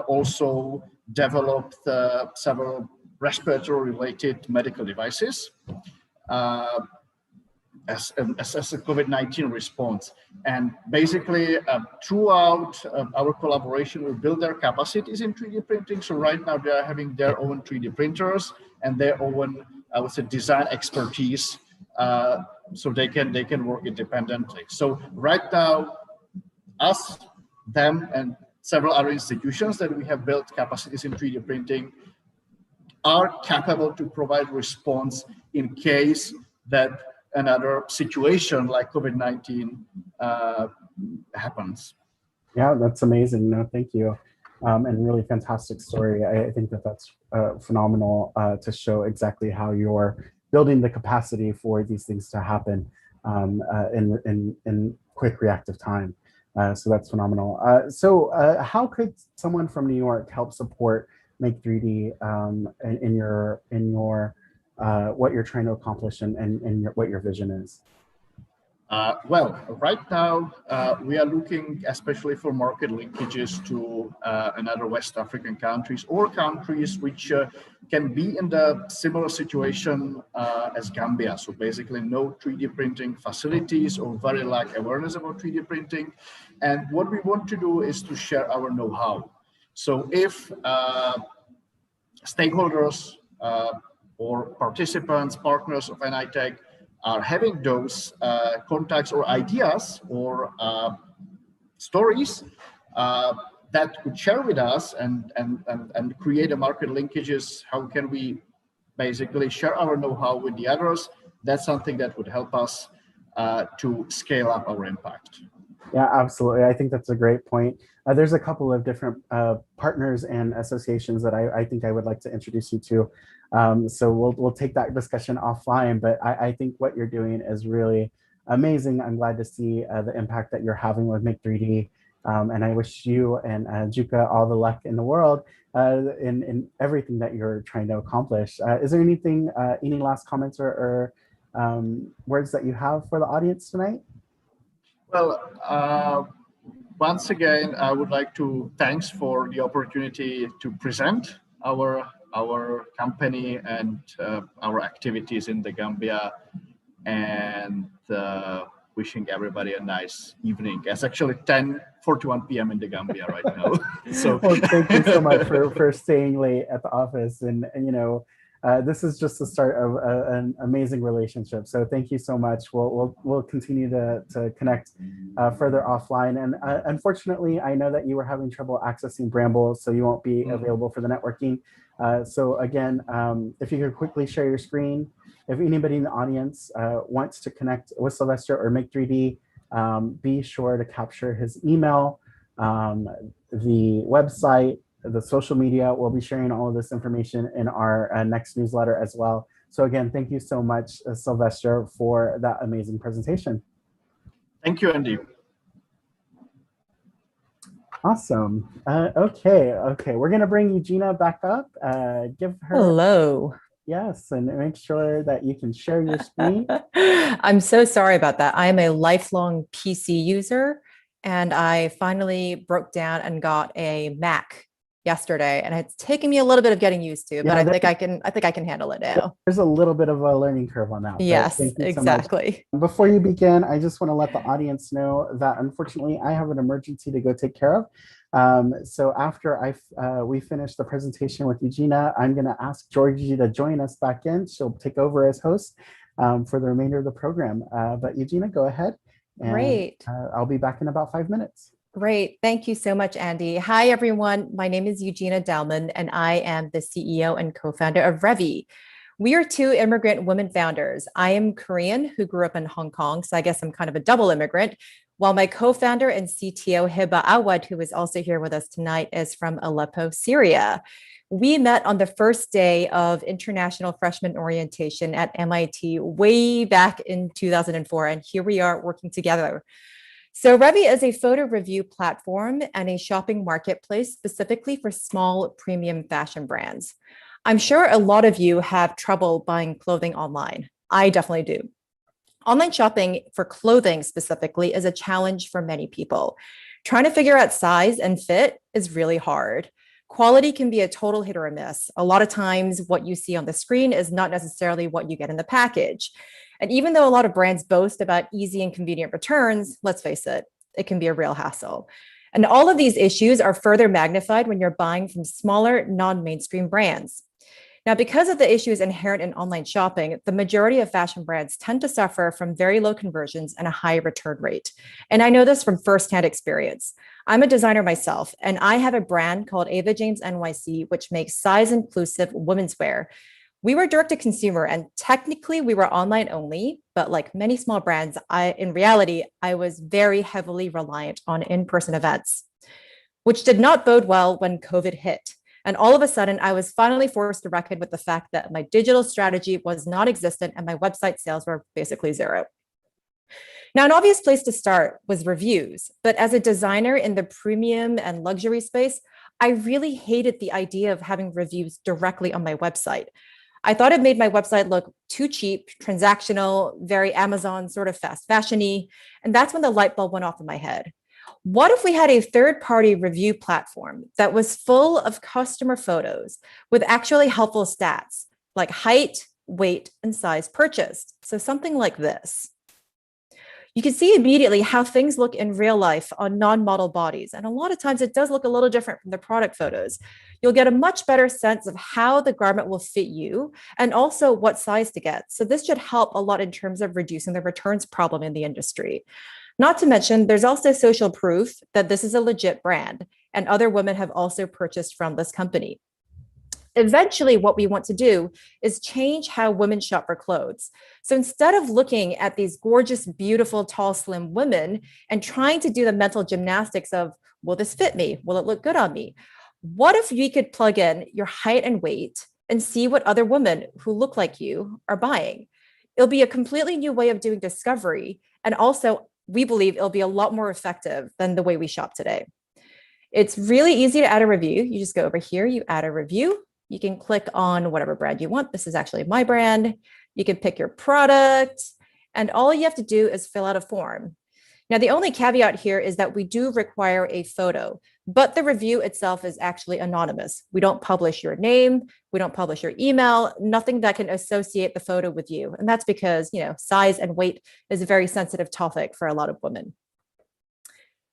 also developed several respiratory-related medical devices as a COVID-19 response. And basically, throughout our collaboration, we build their capacities in 3D printing. So right now, they are having their own 3D printers and their own, I would say, design expertise, so they can work independently. So right now, us, them, and several other institutions that we have built capacities in 3D printing are capable to provide response in case that another situation like COVID-19 happens. Yeah, that's amazing. No, thank you. And really fantastic story. I think that that's phenomenal to show exactly how you're building the capacity for these things to happen in quick reactive time. So that's phenomenal. So how could someone from New York help support Make 3D in your what you're trying to accomplish and what your vision is? Well, right now, we are looking especially for market linkages to another West African countries or countries which can be in the similar situation as Gambia. So basically no 3D printing facilities or very lack awareness about 3D printing. And what we want to do is to share our know-how. So if stakeholders or participants, partners of NITech are having those contacts or ideas or stories that could share with us and create a market linkages, how can we basically share our know-how with the others? That's something that would help us to scale up our impact. Yeah, absolutely. I think that's a great point. There's a couple of different partners and associations that I think I would like to introduce you to. So we'll take that discussion offline, but I think what you're doing is really amazing. I'm glad to see the impact that you're having with Make 3D. And I wish you and Juka all the luck in the world in everything that you're trying to accomplish. Is there anything, any last comments or words that you have for the audience tonight? Well, once again, I would like to thanks for the opportunity to present our company and our activities in the Gambia, and wishing everybody a nice evening. It's actually 10:41 p.m. in the Gambia right now. So well, thank you so much for staying late at the office, and you know, this is just the start of an amazing relationship. So thank you so much. We'll continue to connect further offline. And unfortunately, I know that you were having trouble accessing Bramble, so you won't be available for the networking. So again, if you could quickly share your screen. If anybody in the audience wants to connect with Silverstr or Make 3D, be sure to capture his email, the website, the social media. We'll be sharing all of this information in our next newsletter as well. So again, thank you so much, Silverstr, for that amazing presentation. Thank you, Andy. Awesome. Okay, we're gonna bring Eugenia back up. Give her. Hello. Yes, and make sure that you can share your screen. I'm so sorry about that. I am a lifelong PC user, and I finally broke down and got a Mac yesterday, and it's taken me a little bit of getting used to, but Yeah, I think I can handle it now. There's a little bit of a learning curve on that. But Yes, thank you so much. exactly. Before you begin, I just want to let the audience know that unfortunately I have an emergency to go take care of. So after we finish the presentation with Eugenia, I'm going to ask Georgie to join us back in. She'll take over as host for the remainder of the program. But Eugenia, go ahead. And, Great. I'll be back in about 5 minutes. Great. Thank you so much, Andy. Hi, everyone. My name is Eugenia Dalman, and I am the CEO and co-founder of Ravich. We are two immigrant women founders. I am Korean who grew up in Hong Kong, so I guess I'm kind of a double immigrant, while my co-founder and CTO, Hiba Awad, who is also here with us tonight, is from Aleppo, Syria. We met on the first day of International Freshman Orientation at MIT way back in 2004, and here we are working together. So Ravich is a photo review platform and a shopping marketplace specifically for small premium fashion brands. I'm sure a lot of you have trouble buying clothing online. I definitely do. Online shopping for clothing specifically is a challenge for many people. Trying to figure out size and fit is really hard. Quality can be a total hit or a miss. A lot of times what you see on the screen is not necessarily what you get in the package. And even though a lot of brands boast about easy and convenient returns, let's face it, it can be a real hassle. And all of these issues are further magnified when you're buying from smaller, non-mainstream brands. Now, because of the issues inherent in online shopping, the majority of fashion brands tend to suffer from very low conversions and a high return rate. And I know this from firsthand experience. I'm a designer myself, and I have a brand called Ava James NYC, which makes size-inclusive women's wear. We were direct to consumer, and technically we were online only, but like many small brands, in reality, I was very heavily reliant on in-person events, which did not bode well when COVID hit. And all of a sudden, I was finally forced to reckon with the fact that my digital strategy was non-existent and my website sales were basically zero. Now, an obvious place to start was reviews, but as a designer in the premium and luxury space, I really hated the idea of having reviews directly on my website. I thought it made my website look too cheap, transactional, very Amazon sort of fast fashion-y, and that's when the light bulb went off in my head. What if we had a third-party review platform that was full of customer photos with actually helpful stats like height, weight, and size purchased? So something like this. You can see immediately how things look in real life on non-model bodies. And a lot of times it does look a little different from the product photos. You'll get a much better sense of how the garment will fit you and also what size to get. So this should help a lot in terms of reducing the returns problem in the industry. Not to mention, there's also social proof that this is a legit brand and other women have also purchased from this company. Eventually, what we want to do is change how women shop for clothes. So instead of looking at these gorgeous, beautiful, tall, slim women and trying to do the mental gymnastics of, will this fit me? Will it look good on me? What if you could plug in your height and weight and see what other women who look like you are buying? It'll be a completely new way of doing discovery. And also, we believe it'll be a lot more effective than the way we shop today. It's really easy to add a review. You just go over here, you add a review. You can click on whatever brand you want. This is actually my brand. You can pick your product, and all you have to do is fill out a form. Now, the only caveat here is that we do require a photo, but the review itself is actually anonymous. We don't publish your name. We don't publish your email, nothing that can associate the photo with you. And that's because, size and weight is a very sensitive topic for a lot of women.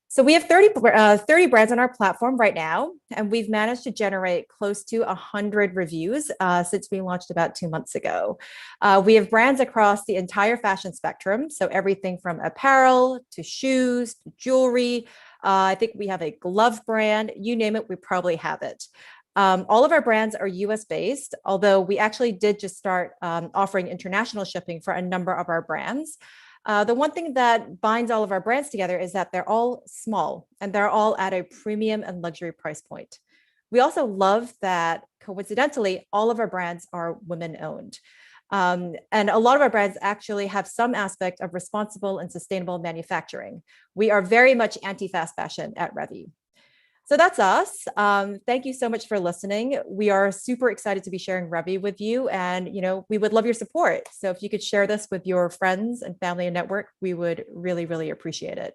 So we have 30 brands on our platform right now, and we've managed to generate close to 100 reviews since we launched about 2 months ago. We have brands across the entire fashion spectrum, so everything from apparel to shoes to jewelry. I think we have a glove brand, you name it, we probably have it. All of our brands are US based, although we actually did just start offering international shipping for a number of our brands. The one thing that binds all of our brands together is that they're all small and they're all at a premium and luxury price point. We also love that, coincidentally, all of our brands are women owned. And a lot of our brands actually have some aspect of responsible and sustainable manufacturing. We are very much anti-fast fashion at Ravich. So that's us. Thank you so much for listening. We are super excited to be sharing Ravich with you, and we would love your support. So if you could share this with your friends and family and network, we would really, really appreciate it.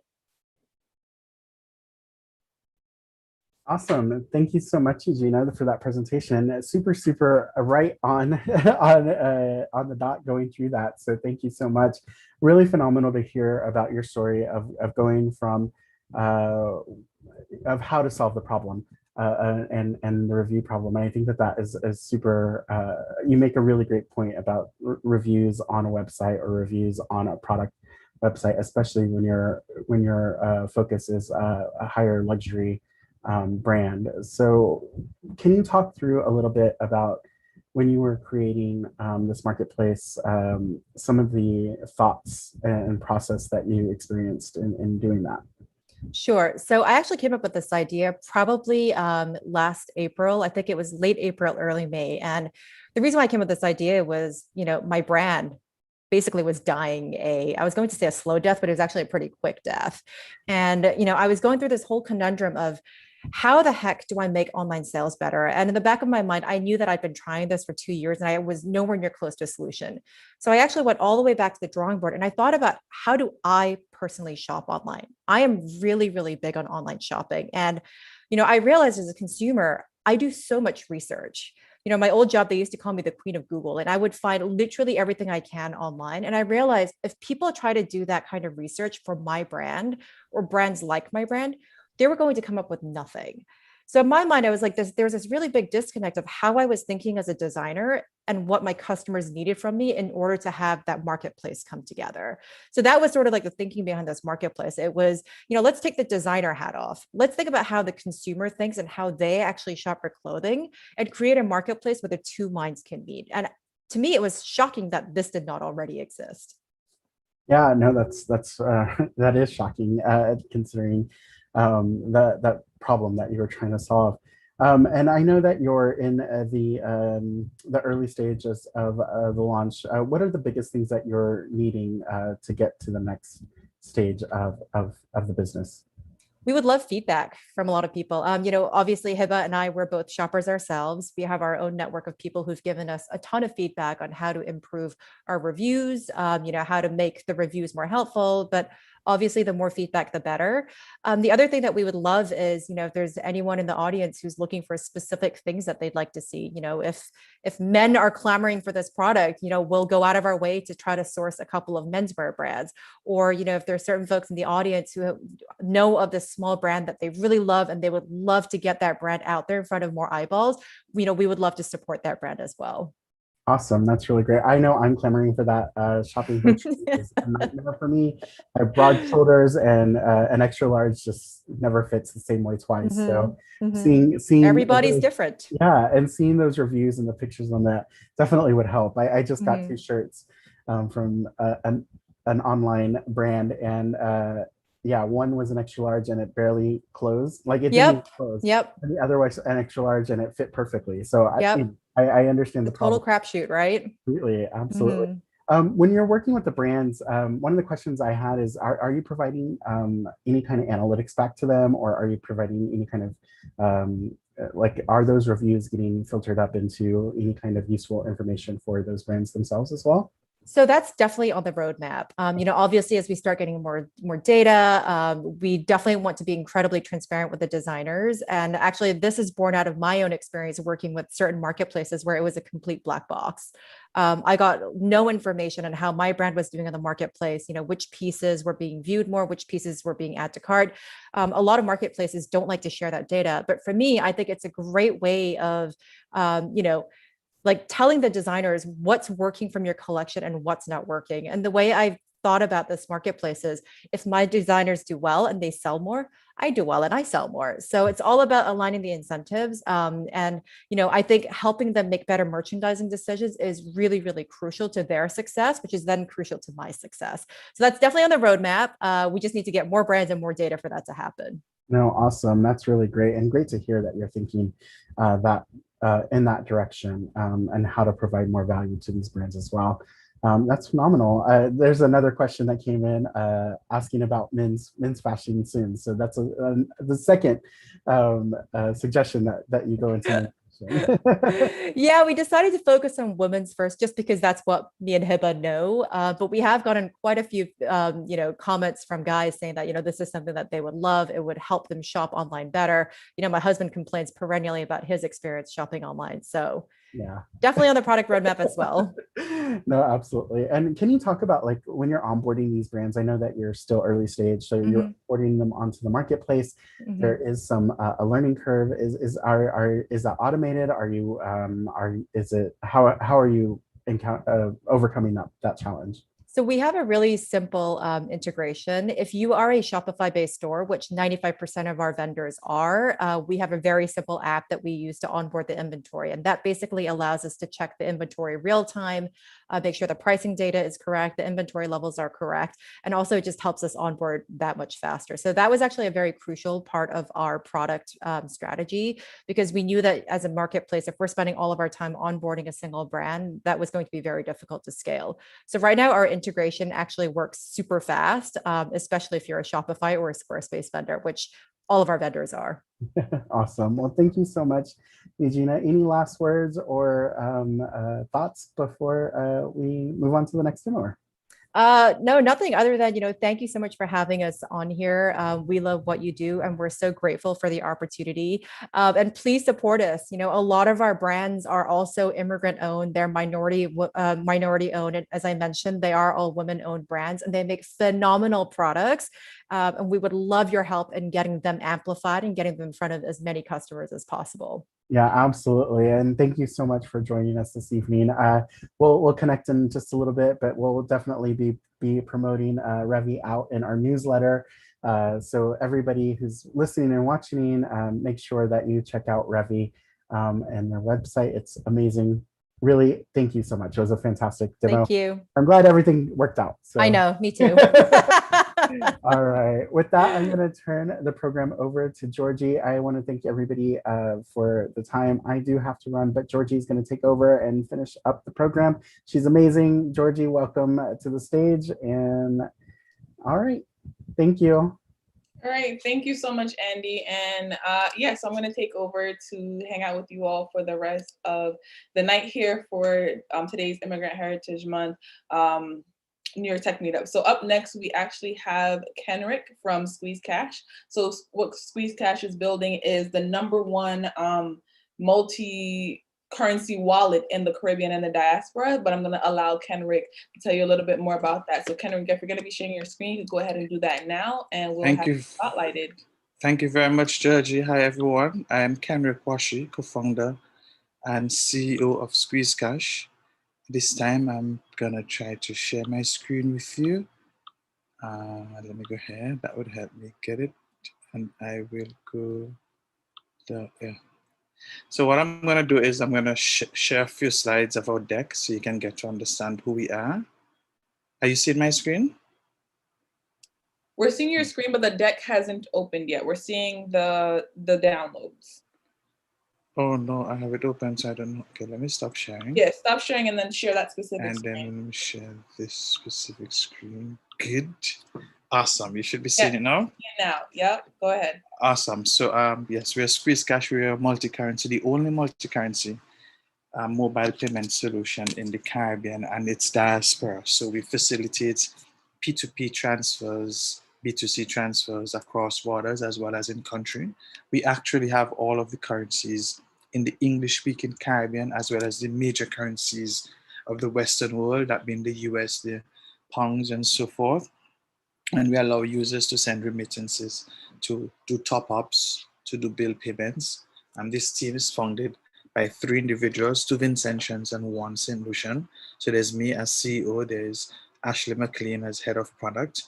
Awesome. Thank you so much, Eugenia, for that presentation. Super right on on the dot going through that. So thank you so much. Really phenomenal to hear about your story of going from of how to solve the problem and the review problem. And I think that is super, you make a really great point about reviews on a website or reviews on a product website, especially when your focus is a higher luxury brand. So can you talk through a little bit about when you were creating this marketplace, some of the thoughts and process that you experienced in doing that? Sure. So I actually came up with this idea probably last April. I think it was late April, early May. And the reason why I came up with this idea was, my brand basically was dying I was going to say a slow death, but it was actually a pretty quick death. And, I was going through this whole conundrum of how the heck do I make online sales better? And in the back of my mind, I knew that I'd been trying this for 2 years and I was nowhere near close to a solution. So I actually went all the way back to the drawing board and I thought about, how do I personally shop online? I am really, really big on online shopping. And, I realized as a consumer, I do so much research. My old job, they used to call me the queen of Google, and I would find literally everything I can online. And I realized if people try to do that kind of research for my brand or brands like my brand, they were going to come up with nothing. So in my mind, I was like, there's this really big disconnect of how I was thinking as a designer and what my customers needed from me in order to have that marketplace come together. So that was sort of like the thinking behind this marketplace. It was, let's take the designer hat off. Let's think about how the consumer thinks and how they actually shop for clothing and create a marketplace where the two minds can meet. And to me, it was shocking that this did not already exist. Yeah, no, that is shocking considering that problem that you were trying to solve. And I know that you're in the early stages of the launch. What are the biggest things that you're needing to get to the next stage of the business? We would love feedback from a lot of people. Obviously Hiba and I, we're both shoppers ourselves. We have our own network of people who've given us a ton of feedback on how to improve our reviews, how to make the reviews more helpful, but obviously the more feedback, the better. The other thing that we would love is, if there's anyone in the audience who's looking for specific things that they'd like to see, if men are clamoring for this product, we'll go out of our way to try to source a couple of menswear brands. Or, if there's certain folks in the audience who know of this small brand that they really love and they would love to get that brand out there in front of more eyeballs, we would love to support that brand as well. Awesome. That's really great. I know I'm clamoring for that. Shopping virtually is a nightmare for me. I have broad shoulders and an extra large just never fits the same way twice. So seeing everybody's different. Yeah. And seeing those reviews and the pictures on that definitely would help. I just got 2 shirts from an online brand, and yeah, one was an extra large and it barely closed. Like it didn't close. Yep. And the other was an extra large and it fit perfectly. So I understand the total crapshoot, right? Absolutely. When you're working with the brands, one of the questions I had is, are you providing any kind of analytics back to them, or are you providing any kind of, are those reviews getting filtered up into any kind of useful information for those brands themselves as well? So that's definitely on the roadmap. Obviously, as we start getting more data, we definitely want to be incredibly transparent with the designers. And actually, this is born out of my own experience working with certain marketplaces where it was a complete black box. I got no information on how my brand was doing on the marketplace, which pieces were being viewed more, which pieces were being added to cart. A lot of marketplaces don't like to share that data. But for me, I think it's a great way of, telling the designers what's working from your collection and what's not working. And the way I've thought about this marketplace is, if my designers do well and they sell more, I do well and I sell more. So it's all about aligning the incentives. I think helping them make better merchandising decisions is really, really crucial to their success, which is then crucial to my success. So that's definitely on the roadmap. We just need to get more brands and more data for that to happen. No, awesome. That's really great. And great to hear that you're thinking in that direction, and how to provide more value to these brands as well. That's phenomenal. There's another question that came in asking about men's fashion soon. So that's the second suggestion that you go into. Yeah, we decided to focus on women's first, just because that's what me and Hiba know. But we have gotten quite a few, comments from guys saying that, this is something that they would love. It would help them shop online better. My husband complains perennially about his experience shopping online. So yeah, definitely on the product roadmap as well. No, absolutely. And can you talk about, like, when you're onboarding these brands? I know that you're still early stage, so you're onboarding them onto the marketplace. There is some a learning curve. Is that automated? How are you overcoming that challenge? So we have a really simple integration. If you are a Shopify-based store, which 95% of our vendors are, we have a very simple app that we use to onboard the inventory. And that basically allows us to check the inventory real time, make sure the pricing data is correct, the inventory levels are correct, and also it just helps us onboard that much faster. So that was actually a very crucial part of our product strategy, because we knew that as a marketplace, if we're spending all of our time onboarding a single brand, that was going to be very difficult to scale. So right now, our integration actually works super fast, especially if you're a Shopify or a Squarespace vendor, which all of our vendors are. Awesome. Well, thank you so much, Eugenia. Any last words or thoughts before we move on to the next demo? No, nothing other than, thank you so much for having us on here. We love what you do, and we're so grateful for the opportunity. And please support us. A lot of our brands are also immigrant owned. They're minority owned. And as I mentioned, they are all women owned brands, and they make phenomenal products. And we would love your help in getting them amplified and getting them in front of as many customers as possible. Yeah, absolutely. And thank you so much for joining us this evening. We'll connect in just a little bit, but we'll definitely be promoting Ravi out in our newsletter. So everybody who's listening and watching, make sure that you check out Ravi and their website. It's amazing. Really, thank you so much. It was a fantastic demo. Thank you. I'm glad everything worked out. So. I know, me too. All right. With that, I'm going to turn the program over to Georgie. I want to thank everybody for the time. I do have to run, but Georgie is going to take over and finish up the program. She's amazing. Georgie, welcome to the stage. And all right. Thank you. All right, thank you so much, Andy. And yes, I'm going to take over to hang out with you all for the rest of the night here for today's Immigrant Heritage Month New York Tech Meetup. So up next, we actually have Kenrick from Squeeze Cash. So what Squeeze Cash is building is the #1 multi-currency wallet in the Caribbean and the diaspora, but I'm going to allow Kenrick to tell you a little bit more about that. So Kenrick, if you're going to be sharing your screen, you can go ahead and do that now, and we'll have you spotlighted. Thank you very much, Georgie. Hi, everyone. I am Kenrick Washi, co-founder and CEO of Squeeze Cash. This time, I'm going to try to share my screen with you. Let me go ahead. That would help me get it. And I will go there. Yeah. So what I'm going to do is I'm going to share a few slides of our deck so you can get to understand who we are. Are you seeing my screen? We're seeing your screen, but the deck hasn't opened yet. We're seeing the downloads. Oh no, I have it open, so I don't know. Okay, let me stop sharing. Yeah, stop sharing and then share that specific screen. And then let me share this specific screen. Good. Awesome. You should be seeing it now. Now, yeah, go ahead. Awesome. So yes, we're Squeeze Cash. We're a multi-currency, the only multi-currency mobile payment solution in the Caribbean and its diaspora. So we facilitate P2P transfers, B2C transfers across borders as well as in country. We actually have all of the currencies in the English-speaking Caribbean as well as the major currencies of the Western world, that being the US, the pounds and so forth. And we allow users to send remittances, to do top-ups, to do bill payments. And this team is founded by 3 individuals, 2 Vincentians and 1 St. Lucian. So there's me as CEO, there's Ashley McLean as head of product.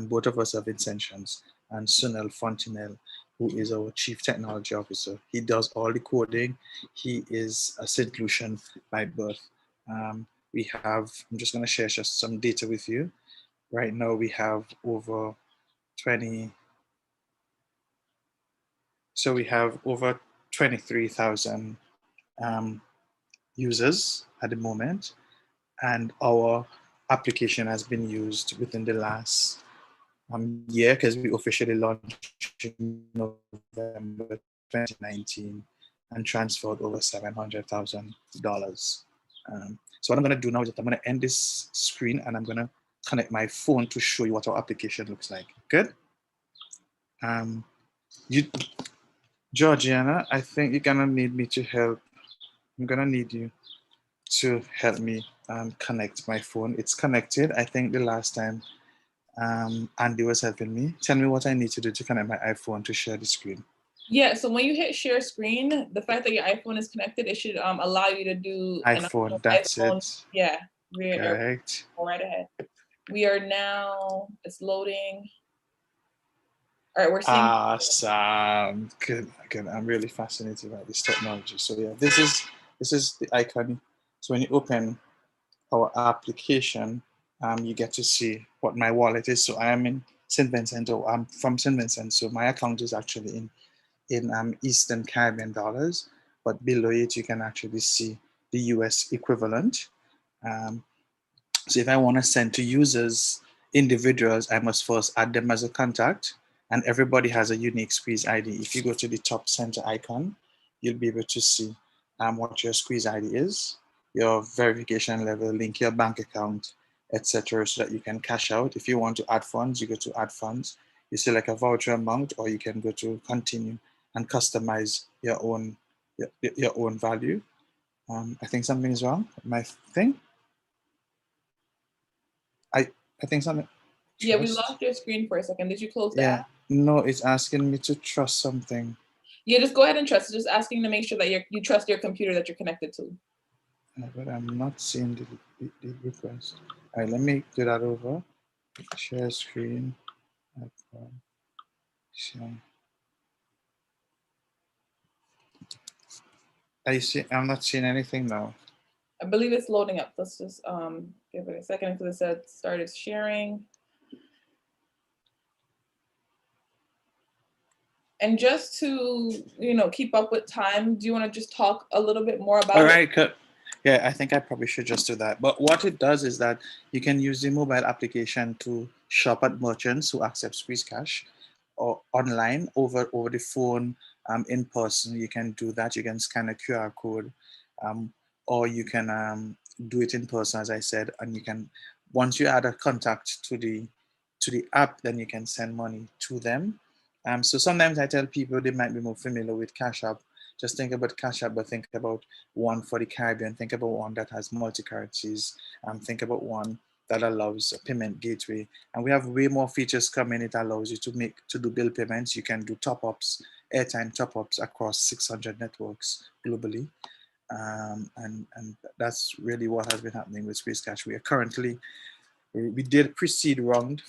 Both of us are Vincentians, and Sunil Fontenelle, who is our chief technology officer. He does all the coding. He is a St. Lucian by birth. I'm just going to share just some data with you. Right now we have over 20. So we have over 23,000 users at the moment. and our application has been used within the last year, because we officially launched in November 2019 and transferred over $700,000. So what I'm going to do now is that I'm going to end this screen and I'm going to connect my phone to show you what our application looks like. Good. Georgiana, I think you're going to need me to help. I'm going to need you to help me connect my phone. It's connected. I think the last time Andy was helping me. Tell me what I need to do to connect my iPhone to share the screen. Yeah, so when you hit share screen, the fact that your iPhone is connected, it should allow you to do iPhone, that's it. Yeah, correct. Go right ahead. We are now, it's loading. All right, we're seeing. Awesome. Good. I'm really fascinated by this technology. So yeah, this is the icon. So when you open our application, you get to see what my wallet is. So I am in St. Vincent, or I'm from St. Vincent. So my account is actually in Eastern Caribbean dollars, but below it, you can actually see the US equivalent. So if I want to send to users, individuals, I must first add them as a contact, and everybody has a unique squeeze ID. If you go to the top center icon, you'll be able to see what your squeeze ID is, your verification level, link your bank account, etc., so that you can cash out. If you want to add funds, you go to add funds. You select a voucher amount, or you can go to continue and customize your own value. I think something is wrong with my thing. I think something. Yeah, we lost your screen for a second. Did you close that? Yeah, no, it's asking me to trust something. Yeah, just go ahead and trust. It's just asking to make sure that you trust your computer that you're connected to. But I'm not seeing the request. All right, let me do that over. Share screen. I'm not seeing anything now. I believe it's loading up. Let's just give it a second until it said started sharing. And just to, keep up with time, do you want to just talk a little bit more about it? All right, yeah, I think I probably should just do that. But what it does is that you can use the mobile application to shop at merchants who accept Squeeze Cash, or online, over the phone, in person. You can do that. You can scan a QR code, or you can do it in person, as I said. And you can, once you add a contact to the app, then you can send money to them. So sometimes I tell people they might be more familiar with Cash App. Just think about Cash App, but think about one for the Caribbean. Think about one that has multi-currencies. Think about one that allows a payment gateway. And we have way more features coming. It allows you to do bill payments. You can do top-ups, airtime top-ups across 600 networks globally. And that's really what has been happening with Squeeze Cash. We did pre-seed round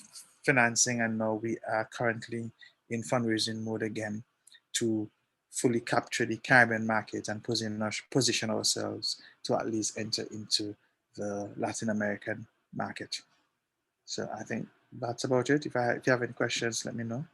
financing, and now we are currently in fundraising mode again to fully capture the Caribbean market and position ourselves to at least enter into the Latin American market. So I think that's about it. If you have any questions, let me know.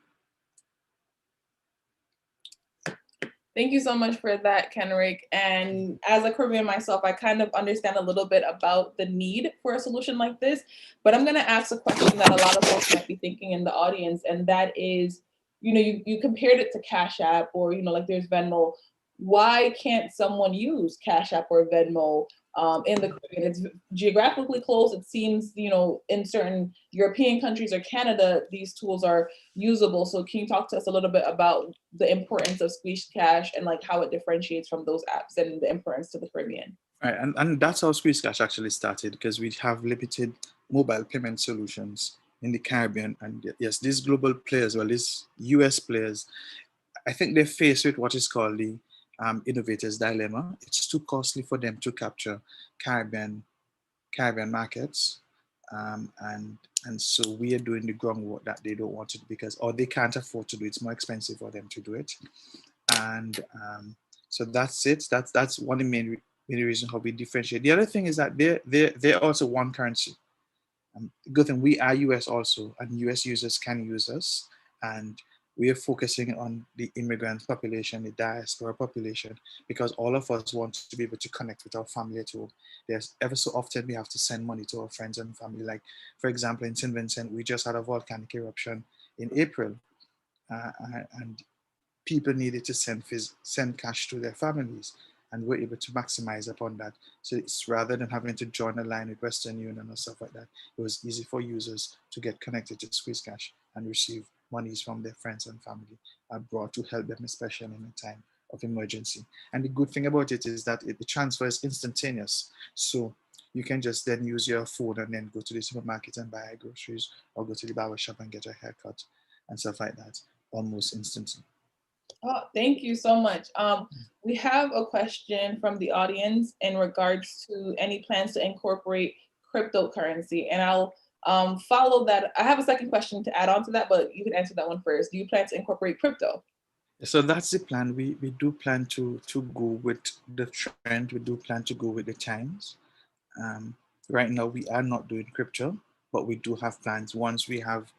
Thank you so much for that, Kenrick. And as a Caribbean myself, I kind of understand a little bit about the need for a solution like this, but I'm gonna ask a question that a lot of folks might be thinking in the audience, and that is, you compared it to Cash App, or, like there's Venmo. Why can't someone use Cash App or Venmo in the Caribbean? It's geographically close. It seems, in certain European countries or Canada, these tools are usable. So can you talk to us a little bit about the importance of Squeeze Cash and like how it differentiates from those apps and the importance to the Caribbean? Right, and that's how Squeeze Cash actually started, because we have limited mobile payment solutions in the Caribbean. And yes, these global players, well, these US players, I think they're faced with what is called the innovator's dilemma. It's too costly for them to capture Caribbean markets, and so we are doing the groundwork that they don't want to do, or they can't afford to do it. It's more expensive for them to do it, and so that's it. That's one of the main reasons how we differentiate. The other thing is that they're also one currency. Good thing we are US also, and US users can use us, and we are focusing on the immigrant population, the diaspora population, because all of us want to be able to connect with our family at home. There's ever so often we have to send money to our friends and family. Like, for example, in St. Vincent, we just had a volcanic eruption in April, and people needed to send cash to their families, and we're able to maximize upon that. So it's rather than having to join a line with Western Union or stuff like that, it was easy for users to get connected to Squeeze Cash and receive monies from their friends and family abroad to help them, especially in a time of emergency. And the good thing about it is that the transfer is instantaneous. So you can just then use your phone and then go to the supermarket and buy groceries, or go to the barber shop and get a haircut and stuff like that, almost instantly. Oh, thank you so much. We have a question from the audience in regards to any plans to incorporate cryptocurrency, and I'll follow that. I have a second question to add on to that, but you can answer that one first. Do you plan to incorporate crypto? So that's the plan. We do plan to go with the trend. We do plan to go with the times. Right now, we are not doing crypto, but we do have plans. Once we have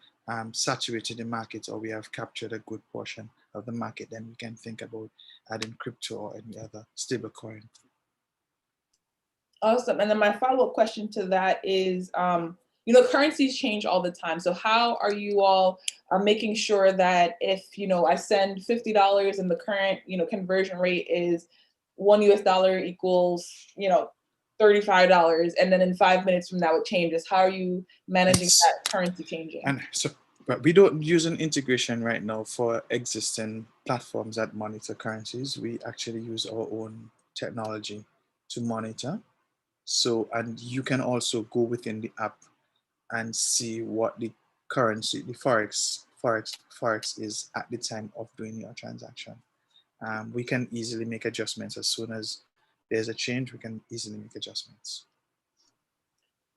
saturated the market, or we have captured a good portion of the market, then we can think about adding crypto or any other stable coin. Awesome. And then my follow-up question to that is, currencies change all the time. So how are you all making sure that if, I send $50 and the current, conversion rate is $1 equals, $35, and then in 5 minutes from now it changes? How are you managing that currency changing? And so, but we don't use an integration right now for existing platforms that monitor currencies. We actually use our own technology to monitor. So, and you can also go within the app and see what the currency, the forex is at the time of doing your transaction. We can easily make adjustments. As soon as there's a change, we can easily make adjustments.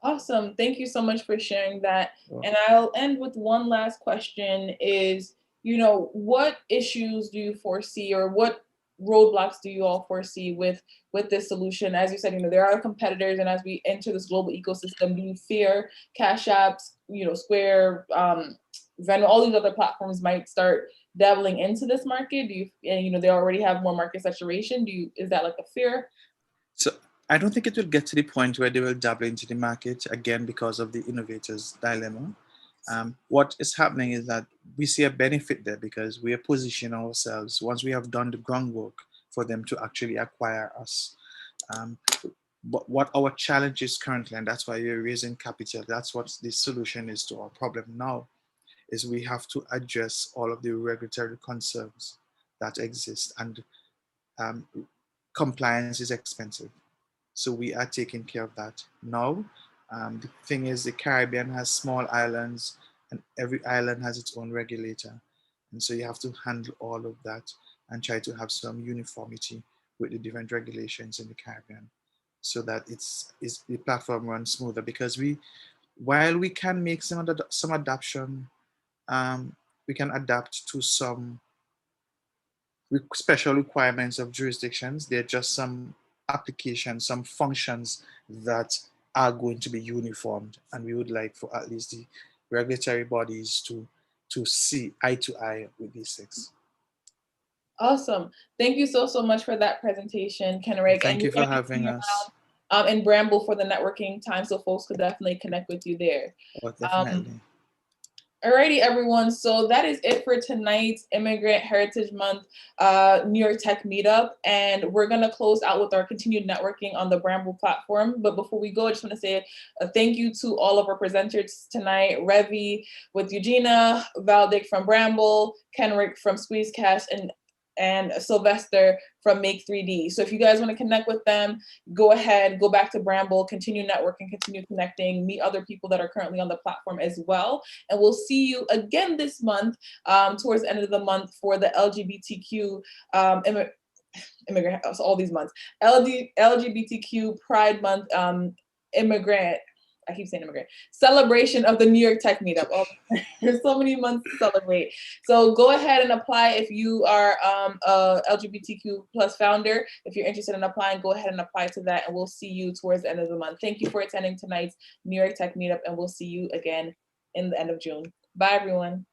Awesome. Thank you so much for sharing that. Well, and I'll end with one last question is, what issues do you foresee, or what roadblocks do you all foresee with this solution? As you said, there are competitors, and as we enter this global ecosystem, do you fear Cash Apps, Square, Venmo, all these other platforms might start dabbling into this market? Do you, and they already have more market saturation? Is that like a fear? So I don't think it will get to the point where they will dabble into the market again because of the innovator's dilemma. What is happening is that we see a benefit there because we are positioning ourselves once we have done the groundwork for them to actually acquire us. But what our challenge is currently, and that's why we're raising capital, that's what the solution is to our problem now, is we have to address all of the regulatory concerns that exist, and compliance is expensive. So we are taking care of that now. The thing is, the Caribbean has small islands, and every island has its own regulator. And so you have to handle all of that and try to have some uniformity with the different regulations in the Caribbean, so that the platform runs smoother. Because while we can make some adaptation, we can adapt to some special requirements of jurisdictions. There are just some applications, some functions that are going to be uniformed, and we would like for at least the regulatory bodies to see eye to eye with these things. Awesome. Thank you so much for that presentation, Kenrick. Thank you for having us. In Bramble for the networking time, so folks could definitely connect with you there. Oh, definitely. Alrighty, everyone. So that is it for tonight's Immigrant Heritage Month New York Tech Meetup. And we're going to close out with our continued networking on the Bramble platform. But before we go, I just want to say a thank you to all of our presenters tonight. Ravich with Eugenia, Vladic from Bramble, Kenrick from Squeeze Cash, and Silverstr from Make 3D. So if you guys want to connect with them, go ahead, go back to Bramble, continue networking, continue connecting, meet other people that are currently on the platform as well. And we'll see you again this month, towards the end of the month, for the LGBTQ immigrant, so all these months, LGBTQ Pride Month immigrant, I keep saying immigrant, celebration of the New York Tech Meetup. Oh, there's so many months to celebrate. So go ahead and apply if you are a LGBTQ plus founder. If you're interested in applying, go ahead and apply to that, and we'll see you towards the end of the month. Thank you for attending tonight's New York Tech Meetup, and we'll see you again in the end of June. Bye, everyone.